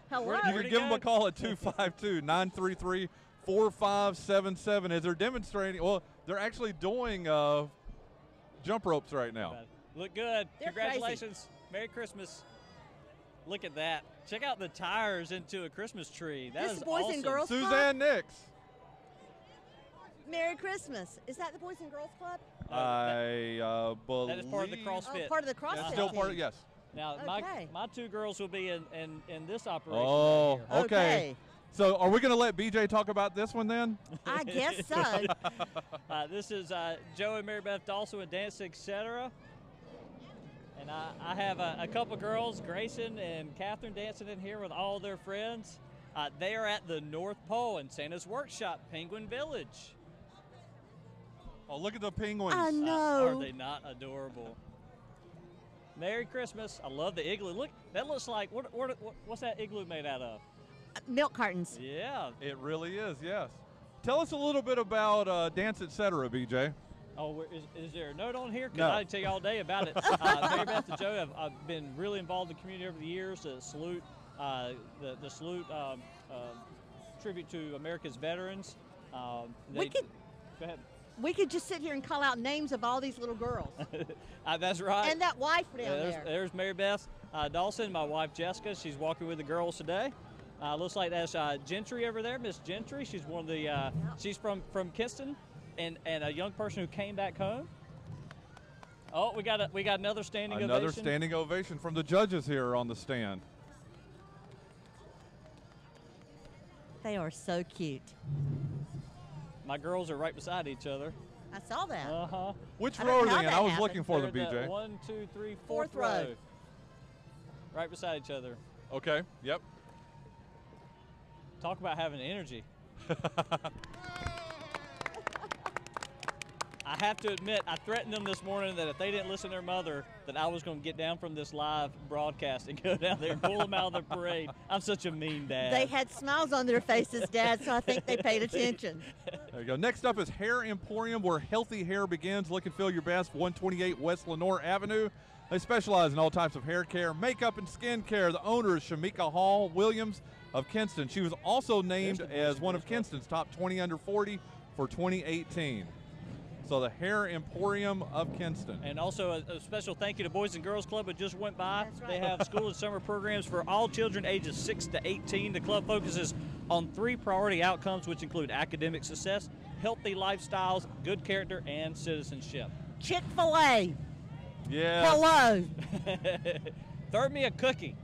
Hello? You can give them a call at 252-933-4577 as they're demonstrating. Well, they're actually doing jump ropes right now. Look good. They're Congratulations. Merry Christmas. Look at that. Check out the tires into a Christmas tree. That This is the Boys awesome. and Girls Club? Suzanne Nix. Merry Christmas. Is that the Boys and Girls Club? I believe. That is part of the CrossFit. Oh, part of the CrossFit Still part of, team. yes. Now, Okay. my two girls will be in this operation. Oh, right here. okay. So are we going to let BJ talk about this one then? I guess so. This is Joe and Mary Beth Dawson with Dance Etc. And I have a couple girls, Grayson and Catherine, dancing in here with all their friends. They are at the North Pole in Santa's Workshop, Penguin Village. Oh, look at the penguins. I know. Are they not adorable? Merry Christmas. I love the igloo. Look, that looks like, what's that igloo made out of? Milk cartons. Yeah. It really is, yes. Tell us a little bit about Dance Etc., BJ. Oh, is there a note on here? Because No. I can tell you all day about it. Mary Beth and Joe have been really involved in the community over the years. The salute, the salute tribute to America's veterans. Go ahead. We could just sit here and call out names of all these little girls. That's right. And that wife down there. There's Mary Beth Dawson, my wife Jessica. She's walking with the girls today. Looks like that's Gentry over there, Miss Gentry. She's one of the. She's from Kinston, and a young person who came back home. Oh, we got another standing ovation. Another standing ovation from the judges here on the stand. They are so cute. My girls are right beside each other. I saw that. Uh-huh. Which I row don't are know they in? how I was that looking for them, They're the BJ. 1, 2, 3, Fourth fourth row. Right beside each other. Okay, yep. Talk about having energy. I have to admit, I threatened them this morning that if they didn't listen to their mother, that I was going to get down from this live broadcast and go down there and pull them out of the parade. I'm such a mean dad. They had smiles on their faces, Dad, so I think they paid attention. There you go. Next up is Hair Emporium, where healthy hair begins. Look and feel your best, 128 West Lenore Avenue. They specialize in all types of hair care, makeup, and skin care. The owner is Shamika Hall Williams of Kinston. She was also named as one of Kinston's top 20 under 40 for 2018. So the Hair Emporium of Kinston. And also a special thank you to Boys and Girls Club that just went by. That's right. They have school and summer programs for all children ages 6 to 18. The club focuses on 3 priority outcomes, which include academic success, healthy lifestyles, good character, and citizenship. Chick-fil-A. Yeah. Hello. Throw me a cookie.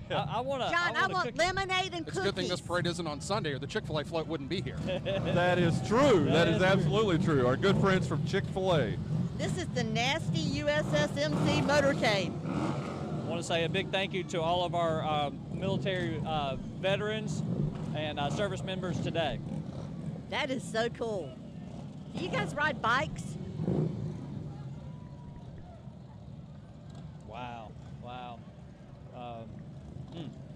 I want to. John, I want lemonade and It's cookies. a good thing this parade isn't on Sunday, or the Chick-fil-A float wouldn't be here. That is true. That is absolutely true. Our good friends from Chick-fil-A. This is the nasty USSMC motorcade. I want to say a big thank you to all of our military veterans and service members today. That is so cool. Do you guys ride bikes? Wow. Wow.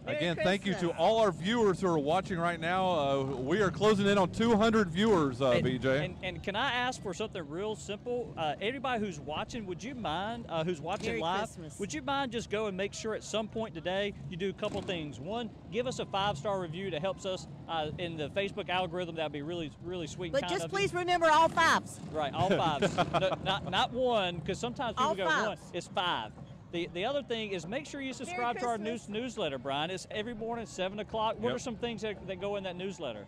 Again, Merry thank you to Christmas. all our viewers who are watching right now. We are closing in on 200 viewers, BJ. And can I ask for something real simple? Everybody who's watching, would you mind, who's watching Merry live, Christmas. would you mind just go and make sure at some point today you do a couple things. One, give us a 5-star review that helps us in the Facebook algorithm. That would be really, really sweet. But and kind just of you. please remember all 5s. Right, all 5s. No, not 1, because sometimes people All go 1. 5s. It's 5. The other thing is make sure you subscribe to our Christmas. newsletter, Brian. It's every morning at 7 o'clock. What Yep. are some things that go in that newsletter?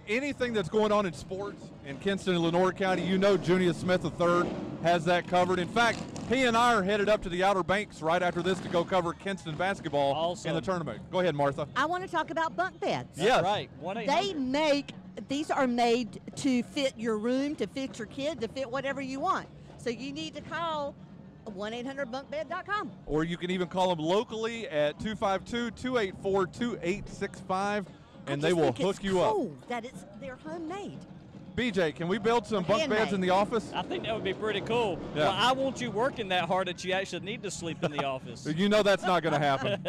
Anything that's going on in sports in Kinston and Lenore County, you know Junius Smith III has that covered. In fact, he and I are headed up to the Outer Banks right after this to go cover Kinston basketball Awesome. in the tournament. Go ahead, Martha. I want to talk about bunk beds. Yes. Right, They make these are made to fit your room, to fit your kid, to fit whatever you want. So you need to call 1-800-BUNKBED.com. Or you can even call them locally at 252-284-2865, and they will hook you up. That they're homemade. BJ, can we build some bunk beds in the office? I think that would be pretty cool. Yeah. Well, I want you working that hard that you actually need to sleep in the office. You know that's not going to happen.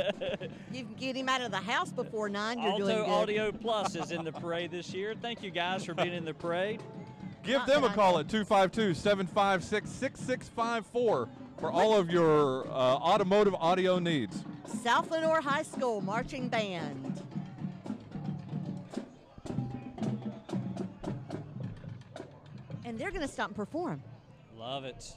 You can get him out of the house before 9. You're Alto doing good. Audio Plus is in the parade this year. Thank you guys for being in the parade. Give them a call at 252-756-6654 for all of your automotive audio needs. South Lenore High School Marching Band. And they're going to stop and perform. Love it.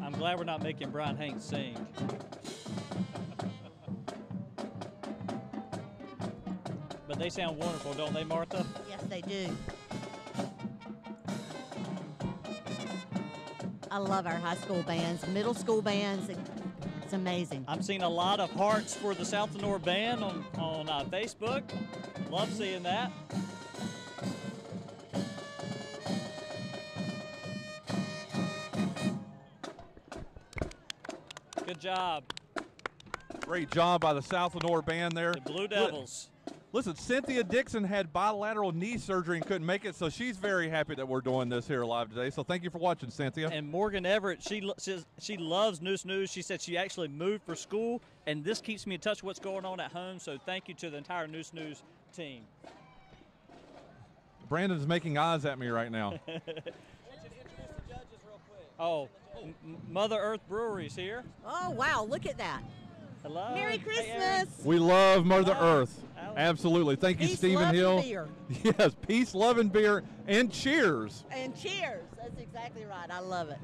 I'm glad we're not making Brian Hanks sing. But they sound wonderful, don't they, Martha? Yes, they do. I love our high school bands, middle school bands. It's amazing. I'm seeing a lot of hearts for the South Lenore Band on Facebook. Love seeing that. Good job. Great job by the South Lenore Band there. The Blue Devils. Listen, Cynthia Dixon had bilateral knee surgery and couldn't make it, so she's very happy that we're doing this here live today. So thank you for watching, Cynthia. And Morgan Everett, she loves Noose News. She said she actually moved for school, and this keeps me in touch with what's going on at home. So thank you to the entire Noose News team. Brandon's making eyes at me right now. Oh, Mother Earth Brewery's here. Oh, wow, look at that. Hello. Merry Hey, Christmas. We love Mother Hello. Earth. Hello. Absolutely. Thank you, Peace, Stephen love, Hill. and beer. Yes, peace, love, and beer, and cheers. And cheers. That's exactly right. I love it.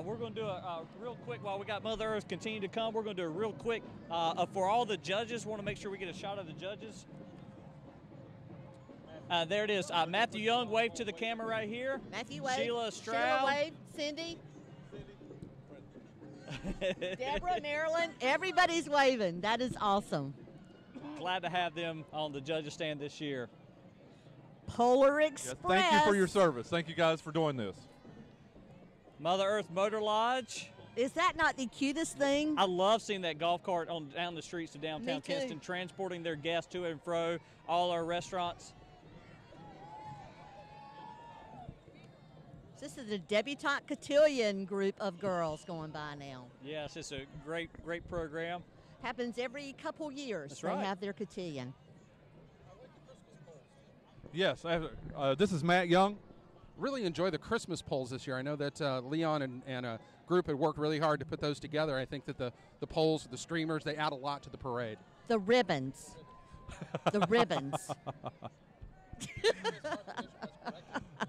We're going to do a real quick, while we got Mother Earth continue to come, we're going to do a real quick, for all the judges, want to make sure we get a shot of the judges. There it is. Matthew Young, wave to the camera right here. Matthew wave. Sheila Stroud. Sheila wave. Cindy. Deborah, Marilyn. Everybody's waving. That is awesome. Glad to have them on the judges stand this year. Polar Express. Yes, thank you for your service. Thank you guys for doing this. Mother Earth Motor Lodge. Is that not the cutest thing? I love seeing that golf cart down the streets of downtown Me too. Kinston, transporting their guests to and fro, all our restaurants. This is a debutante cotillion group of girls going by now. Yes, it's a great program. Happens every couple years. That's they right. have their cotillion. Yes, this is Matt Young. Really enjoy the Christmas polls this year. I know that Leon and a group had worked really hard to put those together. I think that the polls, the streamers, they add a lot to the parade. The ribbons. The ribbons.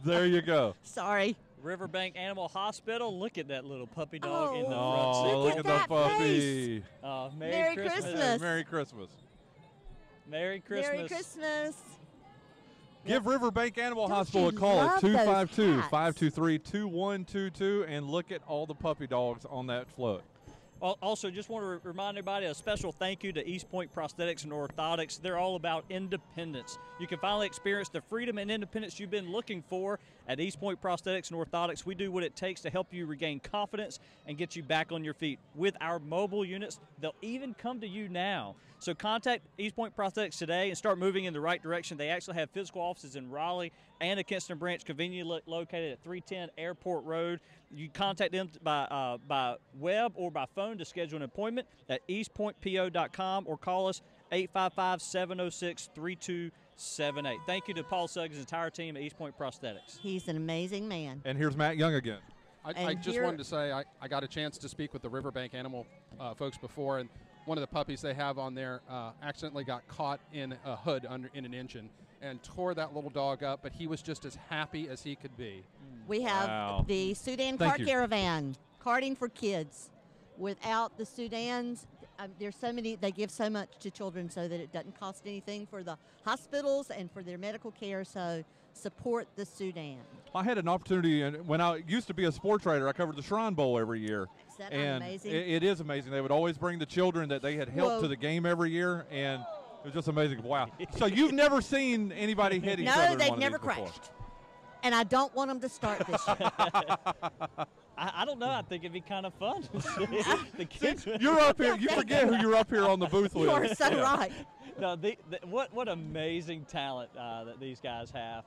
There you go. Sorry. Riverbank Animal Hospital. Look at that little puppy dog in the Oh, front seat. Oh, look at that the puppy. Merry Merry Christmas. Christmas. Merry Christmas. Merry Christmas. Merry Christmas. Give Riverbank Animal Don't Hospital a you call at love those 252-523-2122 and look at all the puppy dogs on that float. Also, just want to remind everybody a special thank you to East Point Prosthetics and Orthotics. They're all about independence. You can finally experience the freedom and independence you've been looking for at East Point Prosthetics and Orthotics. We do what it takes to help you regain confidence and get you back on your feet. With our mobile units, they'll even come to you now. So contact East Point Prosthetics today and start moving in the right direction. They actually have physical offices in Raleigh and a Kinston branch conveniently located at 310 Airport Road. You contact them by web or by phone to schedule an appointment at eastpointpo.com or call us 855-706-3278. Thank you to Paul Suggs' entire team at East Point Prosthetics. He's an amazing man. And here's Matt Young again. I just wanted to say I got a chance to speak with the Riverbank animal folks before, and one of the puppies they have on there accidentally got caught in a hood in an engine and tore that little dog up, but he was just as happy as he could be. We have the Sudan Cart Caravan, karting for kids. Without the Sudans, there's so many, they give so much to children so that it doesn't cost anything for the hospitals and for their medical care, so support the Sudan. I had an opportunity, and when I used to be a sports writer, I covered the Shrine Bowl every year. Is that and amazing? It is amazing. They would always bring the children that they had helped to the game every year, and it was just amazing. Wow. So you've never seen anybody hit each other? No, they've never crashed. And I don't want them to start this year. I don't know. I think it'd be kind of fun. The kids. You're up here. You forget who you're up here on the booth with. You are so right. No, what amazing talent that these guys have.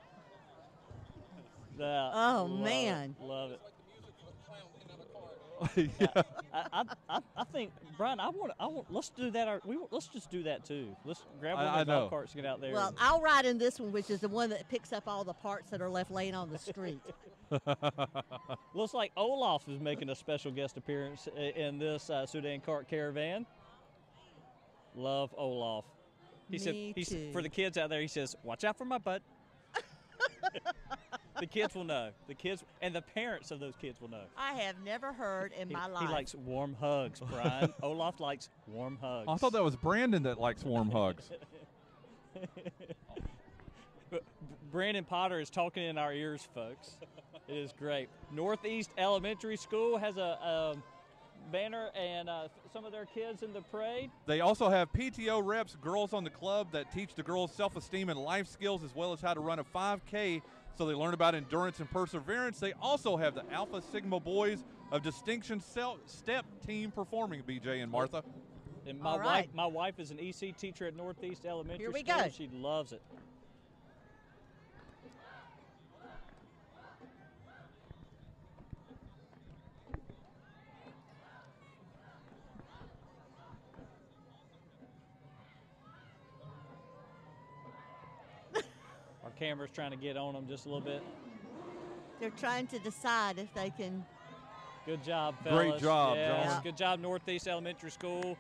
Man. Love it. Yeah. I think, Brian, I want. Let's do that. Let's just do that too. Let's grab one of the golf carts and get out there. Well, I'll ride in this one, which is the one that picks up all the parts that are left laying on the street. Looks like Olaf is making a special guest appearance in this Sudan Cart Caravan. Love Olaf. He said, for the kids out there, he says, "Watch out for my butt." The kids will know. The kids and the parents of those kids will know. I have never heard in my life. He likes warm hugs, Brian. Olaf likes warm hugs. I thought that was Brandon that likes warm hugs. Brandon Potter is talking in our ears, folks. It is great. Northeast Elementary School has a banner and some of their kids in the parade. They also have PTO reps, girls on the club that teach the girls self-esteem and life skills, as well as how to run a 5K, so they learn about endurance and perseverance. They also have the Alpha Sigma boys of Distinction Step Team performing, BJ and Martha. And my wife is an EC teacher at Northeast Elementary School. Here we go. She loves it. Our camera's trying to get on them just a little bit. They're trying to decide if they can. Good job, fellas. Great job, yes, John. Good job, Northeast Elementary School.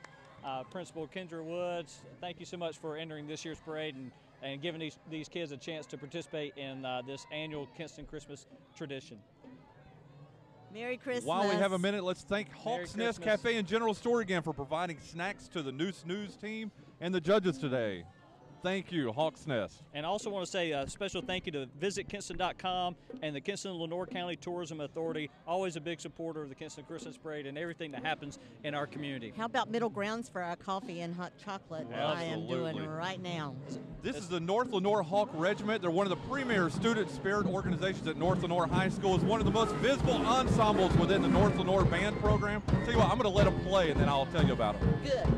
Principal Kendra Woods, thank you so much for entering this year's parade and giving these kids a chance to participate in this annual Kinston Christmas tradition. Merry Christmas. While we have a minute, let's thank Hawks Nest Cafe and General Store again for providing snacks to the Noose News team and the judges today. Thank you, Hawks Nest. And I also want to say a special thank you to visitkinston.com and the Kinston-Lenoir County Tourism Authority, always a big supporter of the Kinston Christmas Parade and everything that happens in our community. How about Middle Grounds for our coffee and hot chocolate that I am doing right now? This is the North Lenoir Hawk Regiment. They're one of the premier student spirit organizations at North Lenoir High School. It's one of the most visible ensembles within the North Lenoir band program. Tell you what, I'm going to let them play and then I'll tell you about them. Good.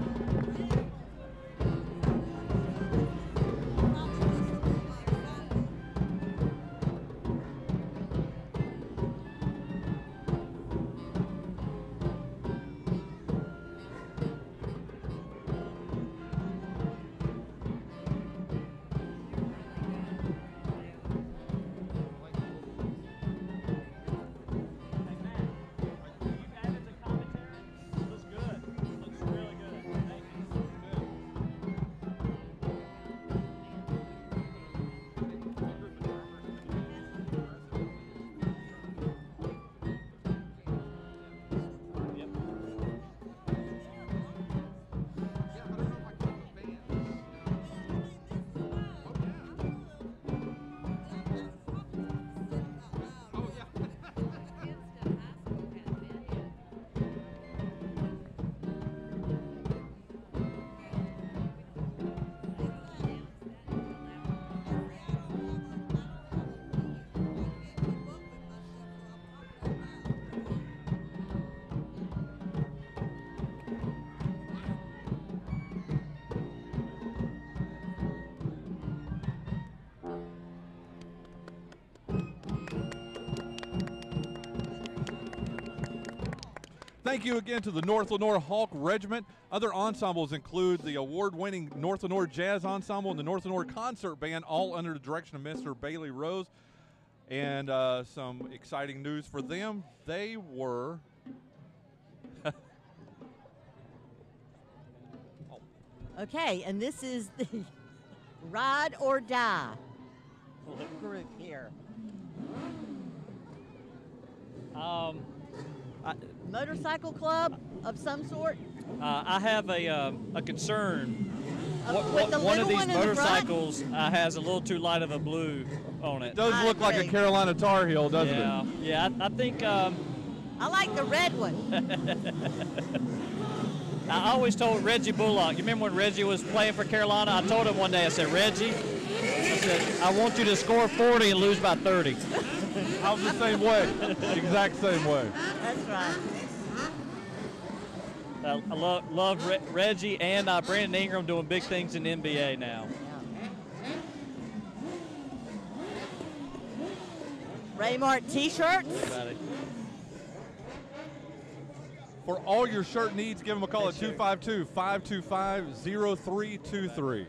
Looks good. Looks really good. Thank you. thank you again to the North Lenoir Hawk Regiment. Other ensembles include the award-winning North Lenoir Jazz Ensemble and the North Lenoir Concert Band, all under the direction of Mr. Bailey Rose. And some exciting news for them. They were Okay, and this is the Ride or Die group here. Motorcycle club of some sort? I have a concern. With the One of little these one in the front? motorcycles has a little too light of a blue on it. does look like a Carolina Tar Heel, doesn't Yeah, it? yeah. I think I like the red one. I always told Reggie Bullock. You remember when Reggie was playing for Carolina? I told him one day. I said, Reggie, I want you to score 40 and lose by 30. I was the same way, exact same way. That's right. I love Reggie and Brandon Ingram doing big things in the NBA now. Raymart T-shirts. Everybody. For all your shirt needs, give them a call at 252-525-0323.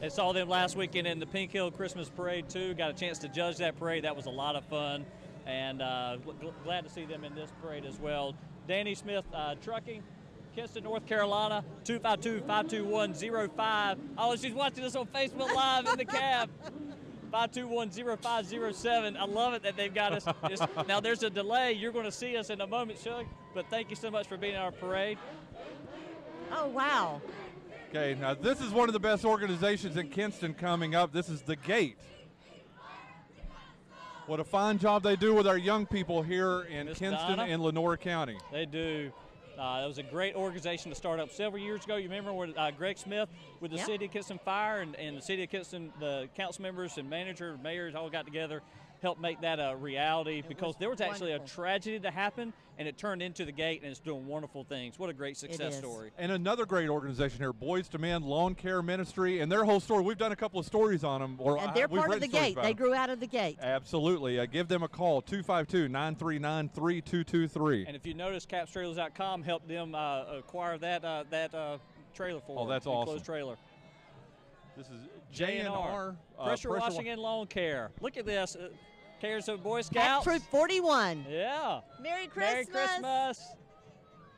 I saw them last weekend in the Pink Hill Christmas Parade, too. Got a chance to judge that parade. That was a lot of fun. And glad to see them in this parade as well. Danny Smith Trucking, Kinston, North Carolina, 252-521-05. Oh, she's watching us on Facebook Live in the cab. 521-0507. I love it that they've got us. Now, there's a delay. You're going to see us in a moment, Shug. But thank you so much for being in our parade. Oh, wow. Okay, now this is one of the best organizations in Kinston coming up. This is The Gate. What a fine job they do with our young people here in Miss Kinston Donna? and Lenoir County. They do. It was a great organization to start up several years ago. You remember when Greg Smith with the City of Kinston Fire and the City of Kinston, the council members and manager, mayors all got together, helped make that a reality because there was actually a tragedy that happened and it turned into the Gate and it's doing wonderful things. What a great success story. And another great organization here, Boys to Men Lawn Care Ministry, and their whole story. We've done a couple of stories on them. And they're part of the Gate. They grew out of the Gate. Absolutely. Give them a call, 252-939-3223. And if you notice, capstrailers.com helped them acquire that trailer for them. Oh, that's awesome. Enclosed trailer. This is J&R. Pressure washing and lawn care. Look at this. Cares of Boy Scouts. Troop 41. Yeah. Merry Christmas. Merry Christmas.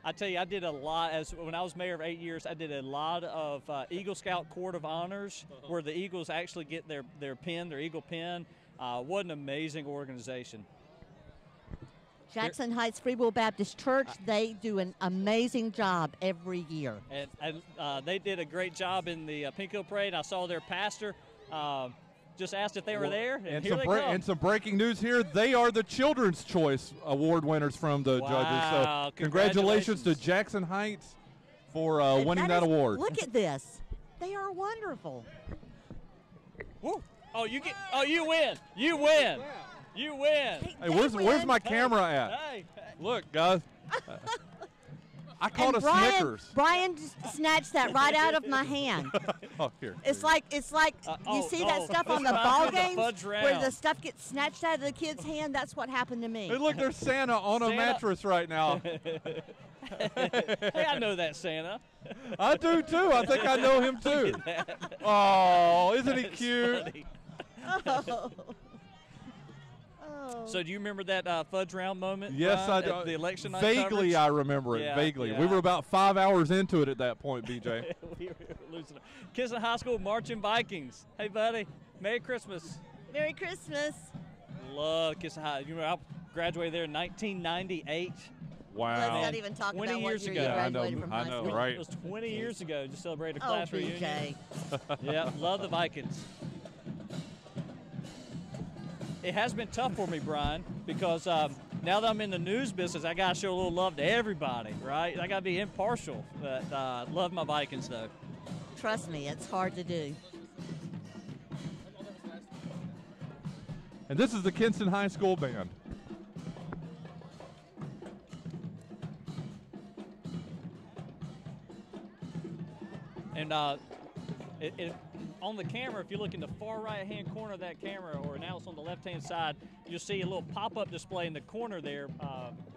I tell you, I did a lot. When I was mayor of 8 years, I did a lot of Eagle Scout Court of Honors where the Eagles actually get their pin, their Eagle pin. What an amazing organization. Jackson Heights Free Will Baptist Church, they do an amazing job every year. And they did a great job in the Pink Hill Parade. I saw their pastor just asked if they were there, and here they come. And some breaking news here. They are the Children's Choice Award winners from the judges. So congratulations to Jackson Heights for winning that award. Look at this. They are wonderful. Woo. Oh, you win. You win. You win. Hey, where's my camera at? Hey. Look, guys. I caught Brian, Brian just snatched that right out of my hand. Oh, here. It's like you see that stuff on the ball games where the stuff gets snatched out of the kid's hand. That's what happened to me. Hey, look, there's Santa on a mattress right now. Hey, I know that Santa. I do too. I think I know him too. Oh, isn't he cute? Oh. So do you remember that fudge round moment? Yes, Brian, I do. The election night Vaguely, coverage? I remember it. Yeah, vaguely. yeah. We were about 5 hours into it at that point, BJ. We were losing it. Kinston High School marching Vikings. Hey, buddy. Merry Christmas. Merry Christmas. Love Kinston High. You remember I graduated there in 1998. Wow. Let's not even talk 20 about what years year ago. you Yeah, graduated from high school. right? It was 20 years ago. Just celebrated a Oh, class reunion. BJ. Yeah, love the Vikings. It has been tough for me, Brian, because now that I'm in the news business, I got to show a little love to everybody, right? I got to be impartial. But love my Vikings, though. Trust me, it's hard to do. And this is the Kinston High School Band. And on the camera, if you look in the far right-hand corner of that camera, or now it's on the left-hand side, you'll see a little pop-up display in the corner there.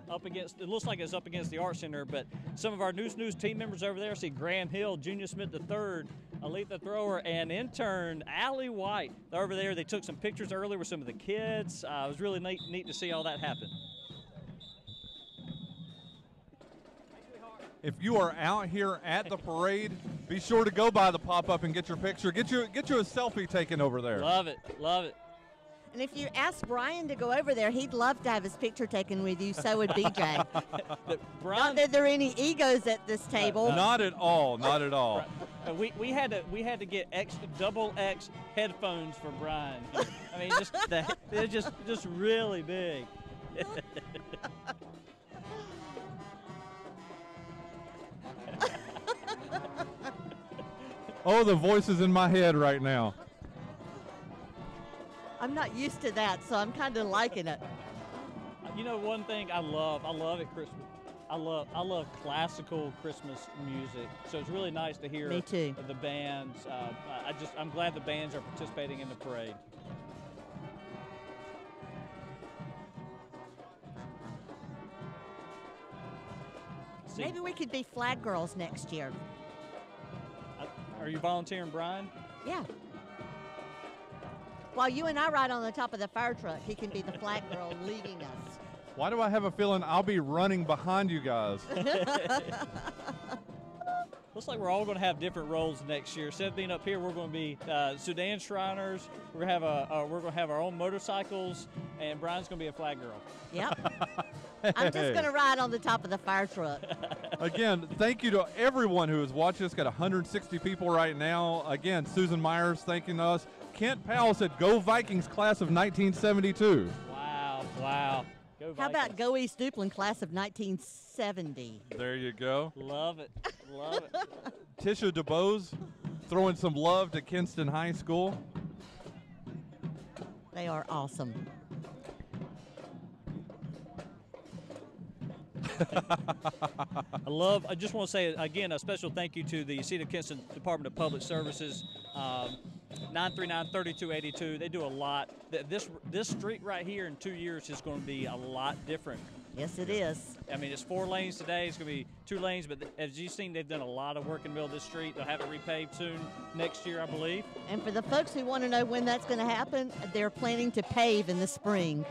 up against, it looks like it's up against the Art Center, but some of our news team members over there, see Graham Hill, Junior Smith III, Aletha Thrower, and intern Allie White. They're over there. They took some pictures earlier with some of the kids. It was really neat to see all that happen. If you are out here at the parade, be sure to go by the pop-up and get your picture. Get you a selfie taken over there. Love it, love it. And if you ask Brian to go over there, he'd love to have his picture taken with you. So would BJ. Not that there are any egos at this table. Not at all. Not at all. We had to get double X headphones for Brian. I mean, they're just really big. Oh, the voices in my head right now. I'm not used to that, so I'm kind of liking it. You know, one thing I love at Christmas, I love classical Christmas music. So it's really nice to hear Me too. The bands. I'm glad the bands are participating in the parade. Maybe we could be flag girls next year. Are you volunteering, Brian? Yeah. While you and I ride on the top of the fire truck, he can be the flag girl leading us. Why do I have a feeling I'll be running behind you guys? Looks like we're all going to have different roles next year. Instead of being up here, we're going to be Sudan Shriners. We're going to have our own motorcycles, and Brian's going to be a flag girl. Yep. I'm just going to ride on the top of the fire truck. Again, thank you to everyone who is watching us. Got 160 people right now. Again, Susan Myers thanking us. Kent Powell said, "Go Vikings, class of 1972." Wow. Go Vikings. How about Go East Duplin, class of 1970? There you go. Love it. Tisha DeBose throwing some love to Kinston High School. They are awesome. I just want to say, again, a special thank you to the City of Kinston Department of Public Services, 939-3282. They do a lot. This street right here in 2 years is going to be a lot different. Yes, it is. I mean, it's 4 lanes today. It's going to be 2 lanes, but as you've seen, they've done a lot of work in the middle of this street. They'll have it repaved soon next year, I believe. And for the folks who want to know when that's going to happen, they're planning to pave in the spring.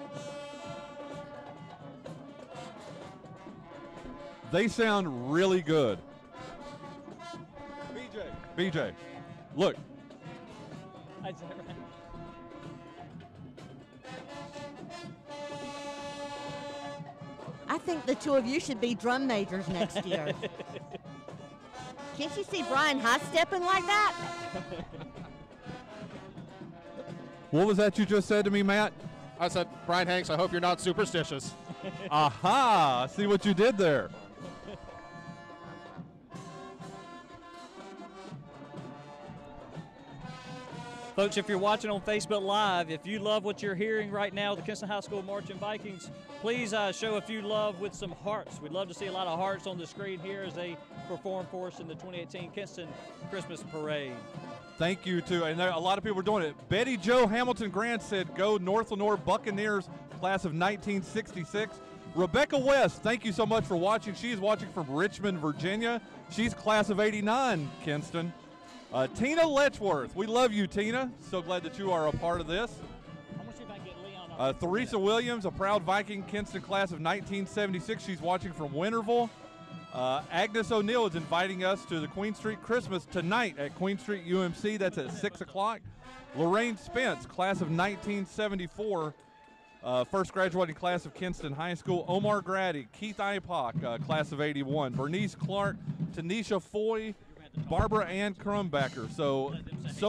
They sound really good. BJ, look. I think the two of you should be drum majors next year. Can't you see Brian high-stepping like that? What was that you just said to me, Matt? I said, Brian Hanks, I hope you're not superstitious. Aha! See what you did there. Folks, if you're watching on Facebook Live, if you love what you're hearing right now, the Kinston High School Marching Vikings, please show a few love with some hearts. We'd love to see a lot of hearts on the screen here as they perform for us in the 2018 Kinston Christmas Parade. Thank you, too. And a lot of people are doing it. Betty Jo Hamilton Grant said, "Go North Lenore Buccaneers, class of 1966. Rebecca West, thank you so much for watching. She's watching from Richmond, Virginia. She's class of 89, Kinston. Tina Letchworth, we love you, Tina. So glad that you are a part of this. I'm going to see if I can get Leon on. Theresa Williams, a proud Viking, Kinston class of 1976. She's watching from Winterville. Agnes O'Neill is inviting us to the Queen Street Christmas tonight at Queen Street UMC. That's at 6 o'clock. Lorraine Spence, class of 1974. First graduating class of Kinston High School. Omar Grady, Keith Ipock, class of 81. Bernice Clark, Tanisha Foy, Barbara Ann Crumbacker. So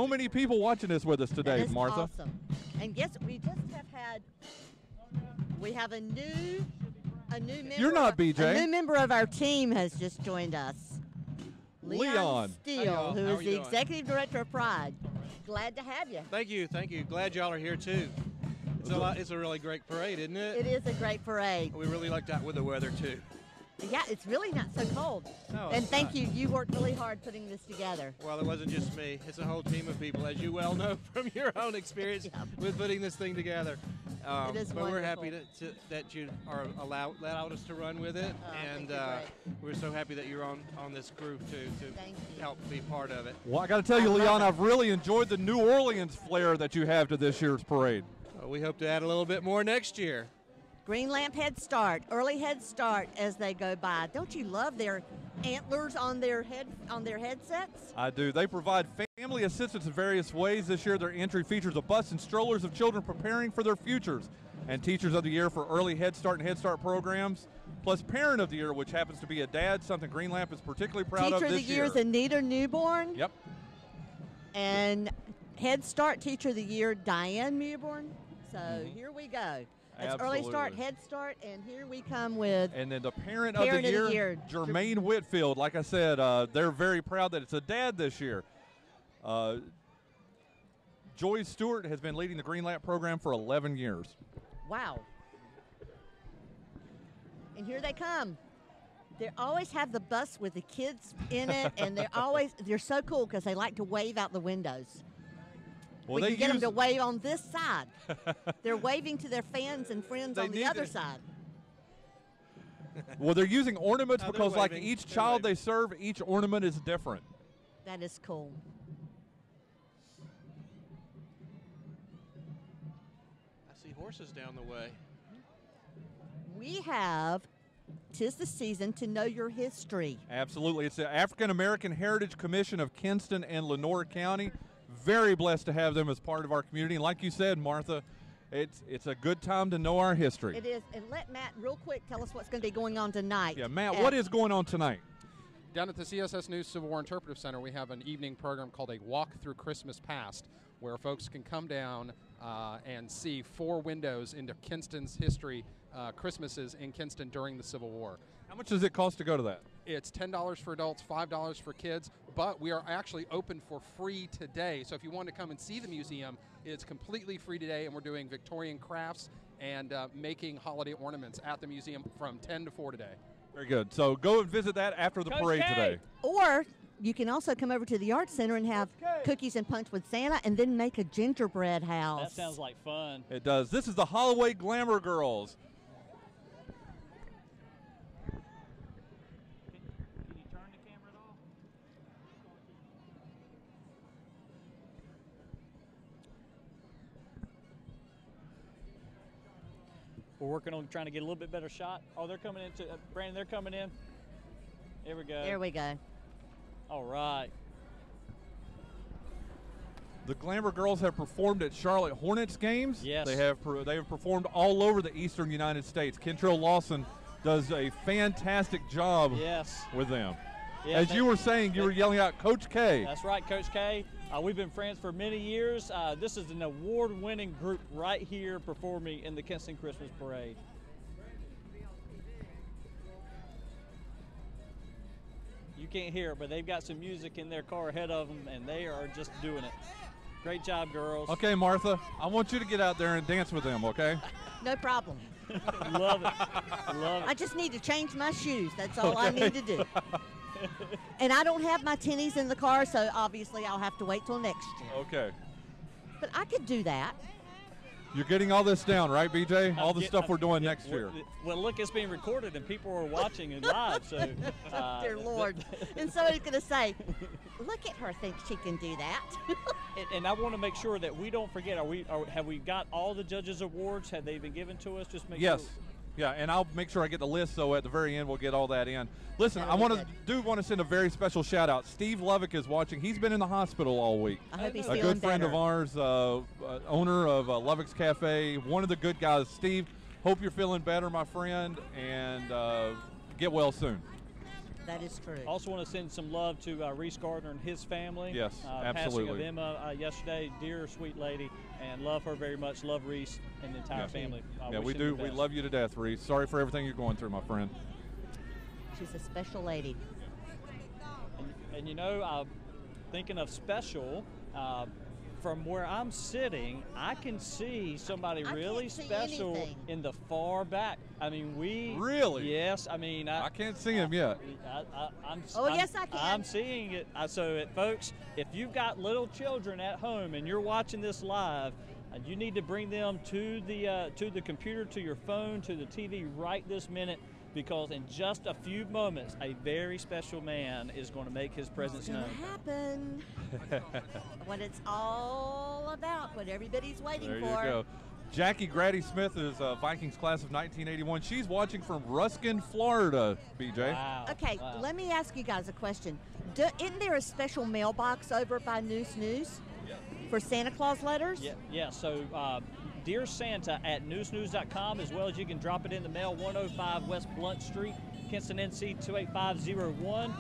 many people watching this with us today, that is Martha. Awesome. And guess what? We have a new member. You're not BJ. A new member of our team has just joined us. Leon Steele, who is the executive director of Pride. Glad to have you. Thank you. Glad y'all are here too. It's a really great parade, isn't it? It is a great parade. We really like that with the weather too. Yeah, it's really not so cold. No, and it's thank not. you. You worked really hard putting this together. Well, it wasn't just me. It's a whole team of people, as you well know from your own experience Yeah. with putting this thing together. It is but we're happy wonderful. that you are allowed us to run with it, thank and you, Greg. we're so happy that you're on this group to Thank you. help be part of it. Well, I got to tell you, I love Leon, it. I've really enjoyed the New Orleans flair that you have to this year's parade. We hope to add a little bit more next year. Green Lamp Head Start, early Head Start as they go by. Don't you love their antlers on their headsets? I do. They provide family assistance in various ways. This year, their entry features a bus and strollers of children preparing for their futures, and Teachers of the Year for early Head Start and Head Start programs, plus Parent of the Year, which happens to be a dad, something Green Lamp is particularly proud of Teacher of this the Year year. is Anita Newborn. Yep. And Head Start Teacher of the Year, Diane Newborn. So here we go. It's early start, Absolutely. Head Start, and here we come with And then the Parent Parent of the Year, Jermaine Whitfield. Like I said, they're very proud that it's a dad this year. Joy Stewart has been leading the Green Lamp program for 11 years. wow. And here they come. They always have the bus with the kids in it, and they're so cool because they like to wave out the windows. Well, we can get them to wave on this side. They're waving to their fans and friends They on the need other to- side. Well, they're using ornaments No, they're because, like waving. each They're child waving. they serve, each ornament is different. That is cool. I see horses down the way. We have, 'tis the season to know your history. Absolutely. It's the African American Heritage Commission of Kinston and Lenoir County. Very blessed to have them as part of our community. And like you said, Martha, it's a good time to know our history. It is. And let Matt real quick tell us what's going to be going on tonight. Yeah, Matt, what is going on tonight? Down at the CSS News Civil War Interpretive Center, we have an evening program called A Walk Through Christmas Past, where folks can come down and see 4 windows into Kinston's history, Christmases in Kinston during the Civil War. How much does it cost to go to that? It's $10 for adults, $5 for kids, but we are actually open for free today. So if you want to come and see the museum, it's completely free today, and we're doing Victorian crafts and making holiday ornaments at the museum from 10 to 4 today. Very good. So go and visit that after the Coach parade K. today. Or you can also come over to the Art Center and have cookies and punch with Santa and then make a gingerbread house. That sounds like fun. It does. This is the Holloway Glamour Girls. Can you turn the camera at all? We're working on trying to get a little bit better shot. Oh, they're coming into Brandon. They're coming in. There we go. There we go. All right. The Glamour Girls have performed at Charlotte Hornets games. Yes. They have performed all over the eastern United States. Kentrell Lawson does a fantastic job Yes. with them. Yeah, As you were saying, you were yelling out Coach K. That's right, Coach K. We've been friends for many years. This is an award-winning group right here performing in the Kinston Christmas Parade. You can't hear it, but they've got some music in their car ahead of them, and they are just doing it. Great job, girls. Okay, Martha, I want you to get out there and dance with them, okay? No problem. Love it. Love I it. just need to change my shoes. That's all I need to do. And I don't have my tennies in the car, so obviously I'll have to wait till next year. Okay. But I could do that. You're getting all this down, right, BJ? All the Yeah, stuff we're doing next year. Well, look, it's being recorded, and people are watching it live. So, Dear Lord. And somebody's going to say, look at her, think she can do that. and I want to make sure that we don't forget. Have we got all the judges' awards? Have they been given to us? Just make Yes. sure. Yeah, and I'll make sure I get the list, so at the very end we'll get all that in. Listen, That'll I be want to send a very special shout out. Steve Lovick is watching. He's been in the hospital all week. I hope he's A feeling good friend better. of ours, owner of Lovick's Cafe, one of the good guys. Steve, hope you're feeling better, my friend, and get well soon. That is true. Also want to send some love to Reese Gardner and his family. Yes, Passing absolutely. of Emma yesterday. Dear, sweet lady, and love her very much. Love Reese and the entire family. Yeah, Wish we them the do. We best. love you to death, Reese. Sorry for everything you're going through, my friend. She's a special lady. And you know, thinking of special, from where I'm sitting, I can see somebody really special in the far back. I mean, Really? Yes. I mean, I can't see him yet. Yes, I can. I'm seeing it. So, folks, if you've got little children at home and you're watching this live, you need to bring them to the computer, to your phone, to the TV right this minute, because in just a few moments, a very special man is going to make his presence known. It's going to happen. What it's all about, what everybody's waiting there for. There you go. Jackie Grady Smith is Vikings class of 1981. She's watching from Ruskin, Florida, BJ. Wow. Okay, let me ask you guys a question. Isn't there a special mailbox over by News for Santa Claus letters? Yeah. So, Dear Santa at newsnews.com, as well as you can drop it in the mail, 105 West Blunt Street, Kinston, NC 28501.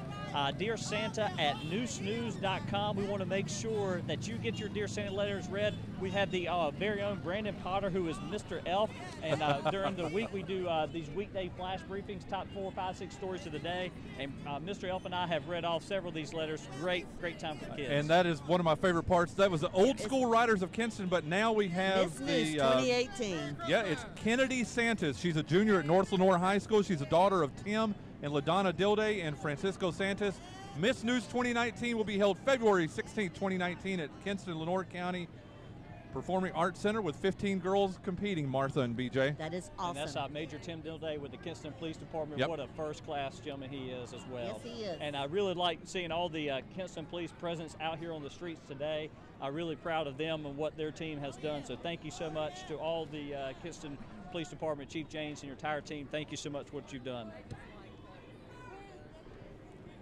Dear Santa at newsnews.com. We want to make sure that you get your Dear Santa letters read. We have the very own Brandon Potter, who is Mr. Elf, and during the week we do these weekday flash briefings, top 4, 5, 6 stories of the day, and Mr. Elf and I have read off several of these letters. Great time for kids. And that is one of my favorite parts. That was the old school writers of Kinston, but now we have Miss News 2018. Yeah, it's Kennedy Santos. She's a junior at North Lenore High School. She's a daughter of Tim and LaDonna Dilday and Francisco Santos. Miss News 2019 will be held February 16, 2019 at Kinston, Lenore County Performing Arts Center with 15 girls competing, Martha and BJ. That is awesome. And that's Major Tim Dilday with the Kinston Police Department. Yep. What a first-class gentleman he is as well. Yes, he is. And I really like seeing all the Kinston Police presence out here on the streets today. I'm really proud of them and what their team has done. So thank you so much to all the Kinston Police Department, Chief James and your entire team. Thank you so much for what you've done.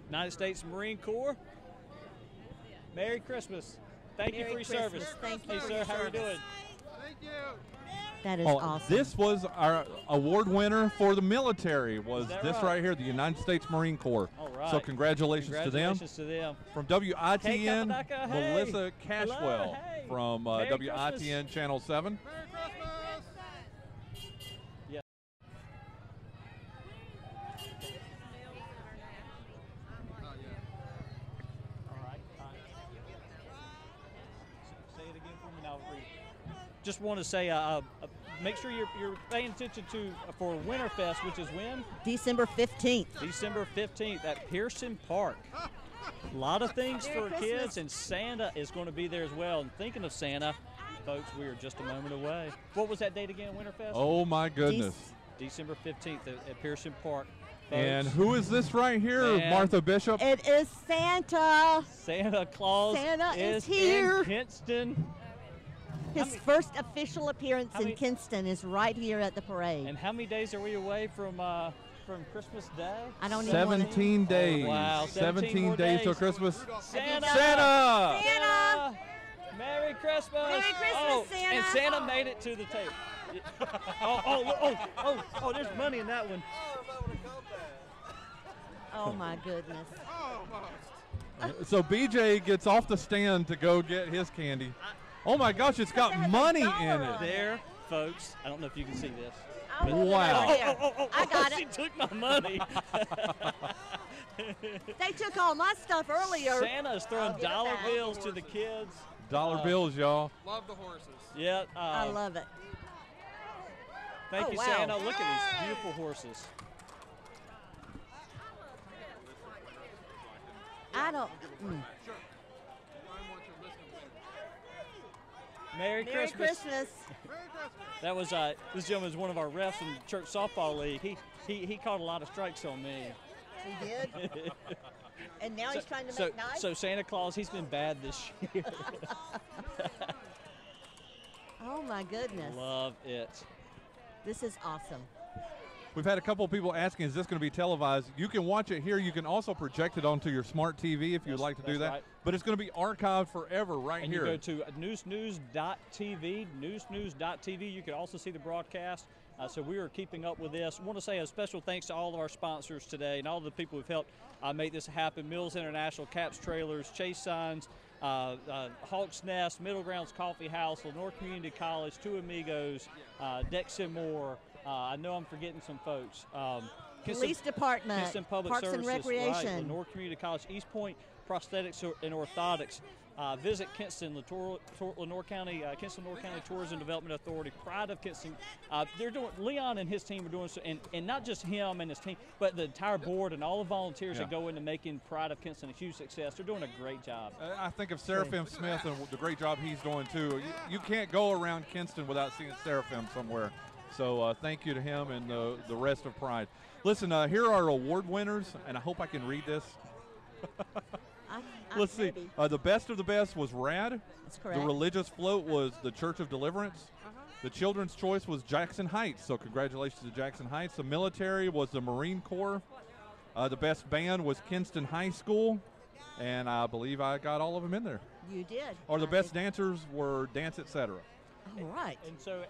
United States Marine Corps, Merry Christmas. Thank you for your service. Thank you, hey, sir. How are you doing? Thank you. That is awesome. This was our award winner for the military. Was this right here, the United States Marine Corps? All right. So congratulations to them. Congratulations to them. From WITN, Hey, Kapadaka, hey. Melissa Cashwell. Hello, hey. From Merry WITN Christmas. Channel 7. Merry Christmas. Yeah. All right. Say it again for me and I'll read. Just want to say, make sure you're paying attention to for Winterfest, which is when? December 15th. December 15th at Pearson Park. A lot of things Merry for Christmas. kids, and Santa is going to be there as well. And thinking of Santa, folks, we are just a moment away. What was that date again, Winterfest? Oh, my goodness. December 15th at Pearson Park. Folks, And who is this right here, Man. Martha Bishop? It is Santa. Santa Claus Santa is in here. Kinston. His first official appearance how in many- Kinston is right here at the parade. And how many days are we away from Christmas Day? I don't even want to. 17 days. Oh, wow, 17 more days till days. Christmas. Santa! Santa! Santa! Merry Christmas! Merry Christmas, oh, Santa! And Santa made it to the table. Oh, there's money in that one. Oh my goodness. So BJ gets off the stand to go get his candy. Oh my gosh, it's got money in it. There, folks. I don't know if you can see this. I'll hold it Wow. over here. I got She it. took my money. They took all my stuff earlier. Santa is throwing I'll give it dollar back. bills to the kids. Dollar bills, y'all. Love the horses. Yeah. I love it. Thank Oh, you, wow. Santa. Look at these beautiful horses. I don't. Merry Merry Christmas. Christmas. That was this gentleman is one of our refs in the church softball league. He caught a lot of strikes on me. He did. And now he's trying to make nice. So Santa Claus, he's been bad this year. Oh my goodness. Love it. This is awesome. We've had a couple of people asking, is this going to be televised? You can watch it here. You can also project it onto your smart TV if you'd like to do that's that. right. But it's going to be archived forever right And here. you go to newsnews.tv, newsnews.tv. You can also see the broadcast. So we are keeping up with this. I want to say a special thanks to all of our sponsors today and all the people who've helped make this happen. Mills International, Caps Trailers, Chase Signs, Hawks Nest, Middle Grounds Coffee House, Lenore Community College, Two Amigos, Dex and More. I know I'm forgetting some folks. Police Department, Kinston Public Parks and Services, Recreation. right, Lenore Community College, East Point prosthetics and orthotics, visit Kinston, Lenoir County Tourism Development Authority, Pride of Kinston. They're doing, Leon and his team are doing, and not just him and his team, but the entire board and all the volunteers that go into making Pride of Kinston a huge success. They're doing a great job. I think of Seraphim Smith and the great job he's doing too. You can't go around Kinston without seeing Seraphim somewhere. So thank you to him and the rest of Pride. Listen, here are our award winners, and I hope I can read this. Let's see. The best of the best was RAD. That's correct. The religious float was the Church of Deliverance. The children's choice was Jackson Heights, so congratulations to Jackson Heights. The military was the Marine Corps. The best band was Kinston High School, and I believe I got all of them in there. You did. Or the best dancers were Dance Etc. All right. And so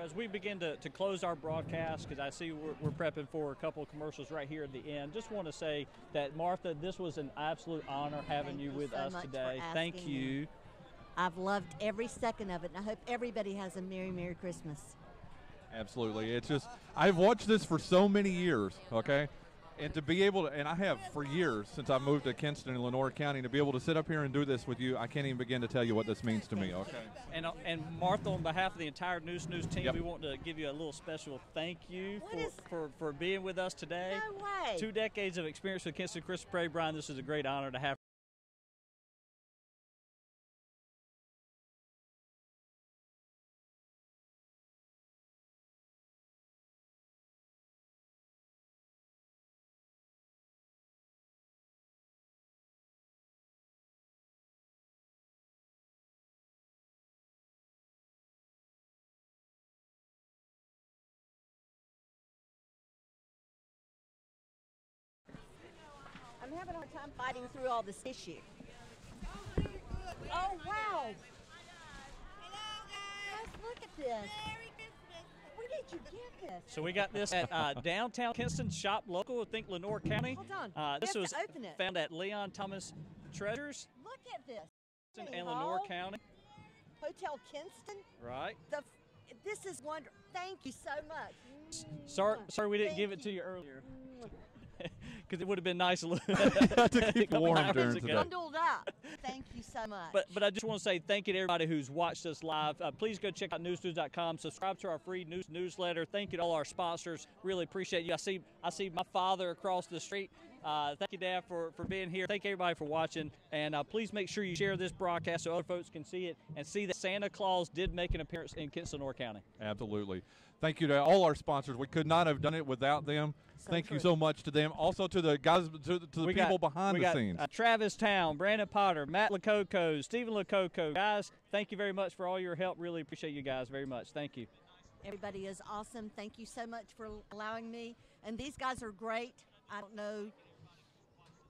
as we begin to close our broadcast, because I see we're prepping for a couple of commercials right here at the end, just want to say that, Martha, this was an absolute honor having you with us today. Thank you. I've loved every second of it, and I hope everybody has a Merry, Merry Christmas. Absolutely. It's just, I've watched this for so many years, okay? And to be able to, and I have for years since I moved to Kinston and Lenoir County, to be able to sit up here and do this with you, I can't even begin to tell you what this means to me, okay? And Martha, on behalf of the entire News team, we want to give you a little special thank you for being with us today. No way. 2 decades of experience with Kinston Christmas Parade. Brian, this is a great honor to have. I'm having a hard time fighting through all this tissue. Oh, wow. Hello, guys. Look at this. Merry Christmas. Where did you get this? So we got this at downtown Kinston, shop local, I think Lenoir County. Hold on. This We was have to open it. found at Leon Thomas Treasures Look at this. and City Lenoir Hall, County. Hotel Kinston. Right. This is wonderful. Thank you so much. Sorry we didn't give it to you earlier. Because it would have been nice to keep warm during today. Bundled up. Thank you so much. But I just want to say thank you to everybody who's watched us live. Please go check out newsnews.com. Subscribe to our free newsletter. Thank you to all our sponsors. Really appreciate you. I see my father across the street. Thank you, Dad, for being here. Thank everybody for watching. And please make sure you share this broadcast so other folks can see it and see that Santa Claus did make an appearance in Kinston, Lenoir County. Absolutely. Thank you to all our sponsors. We could not have done it without them. Thank you so much to them. Also to the guys, to the people behind the scenes. Travis Town, Brandon Potter, Matt Lococo, Stephen Lococo. Guys, thank you very much for all your help. Really appreciate you guys very much. Thank you. Everybody is awesome. Thank you so much for allowing me. And these guys are great. I don't know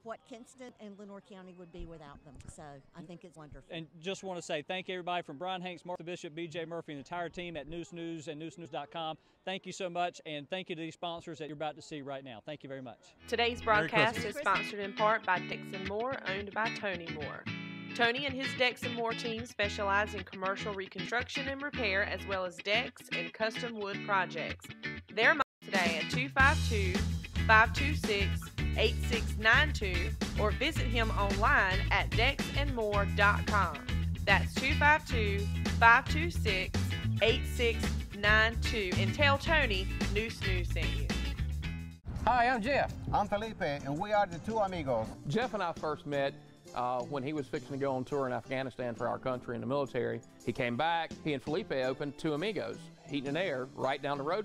what Kinston and Lenoir County would be without them. So I think it's wonderful. And just want to say thank you, everybody, from Brian Hanks, Martha Bishop, BJ Murphy, and the entire team at News News and newsnews.com. Thank you so much, and thank you to these sponsors that you're about to see right now. Thank you very much. Today's broadcast is sponsored in part by Decks & More, owned by Tony Moore. Tony and his Decks & More team specialize in commercial reconstruction and repair, as well as decks and custom wood projects. They're today at 252-526-8692 or visit him online at decksandmore.com. That's 252-526-8692 and tell Tony News sent you. Hi, I'm Jeff. I'm Felipe, and we are the two amigos. Jeff and I first met when he was fixing to go on tour in Afghanistan for our country in the military. He came back. He and Felipe opened Two Amigos, Heating and Air, right down the road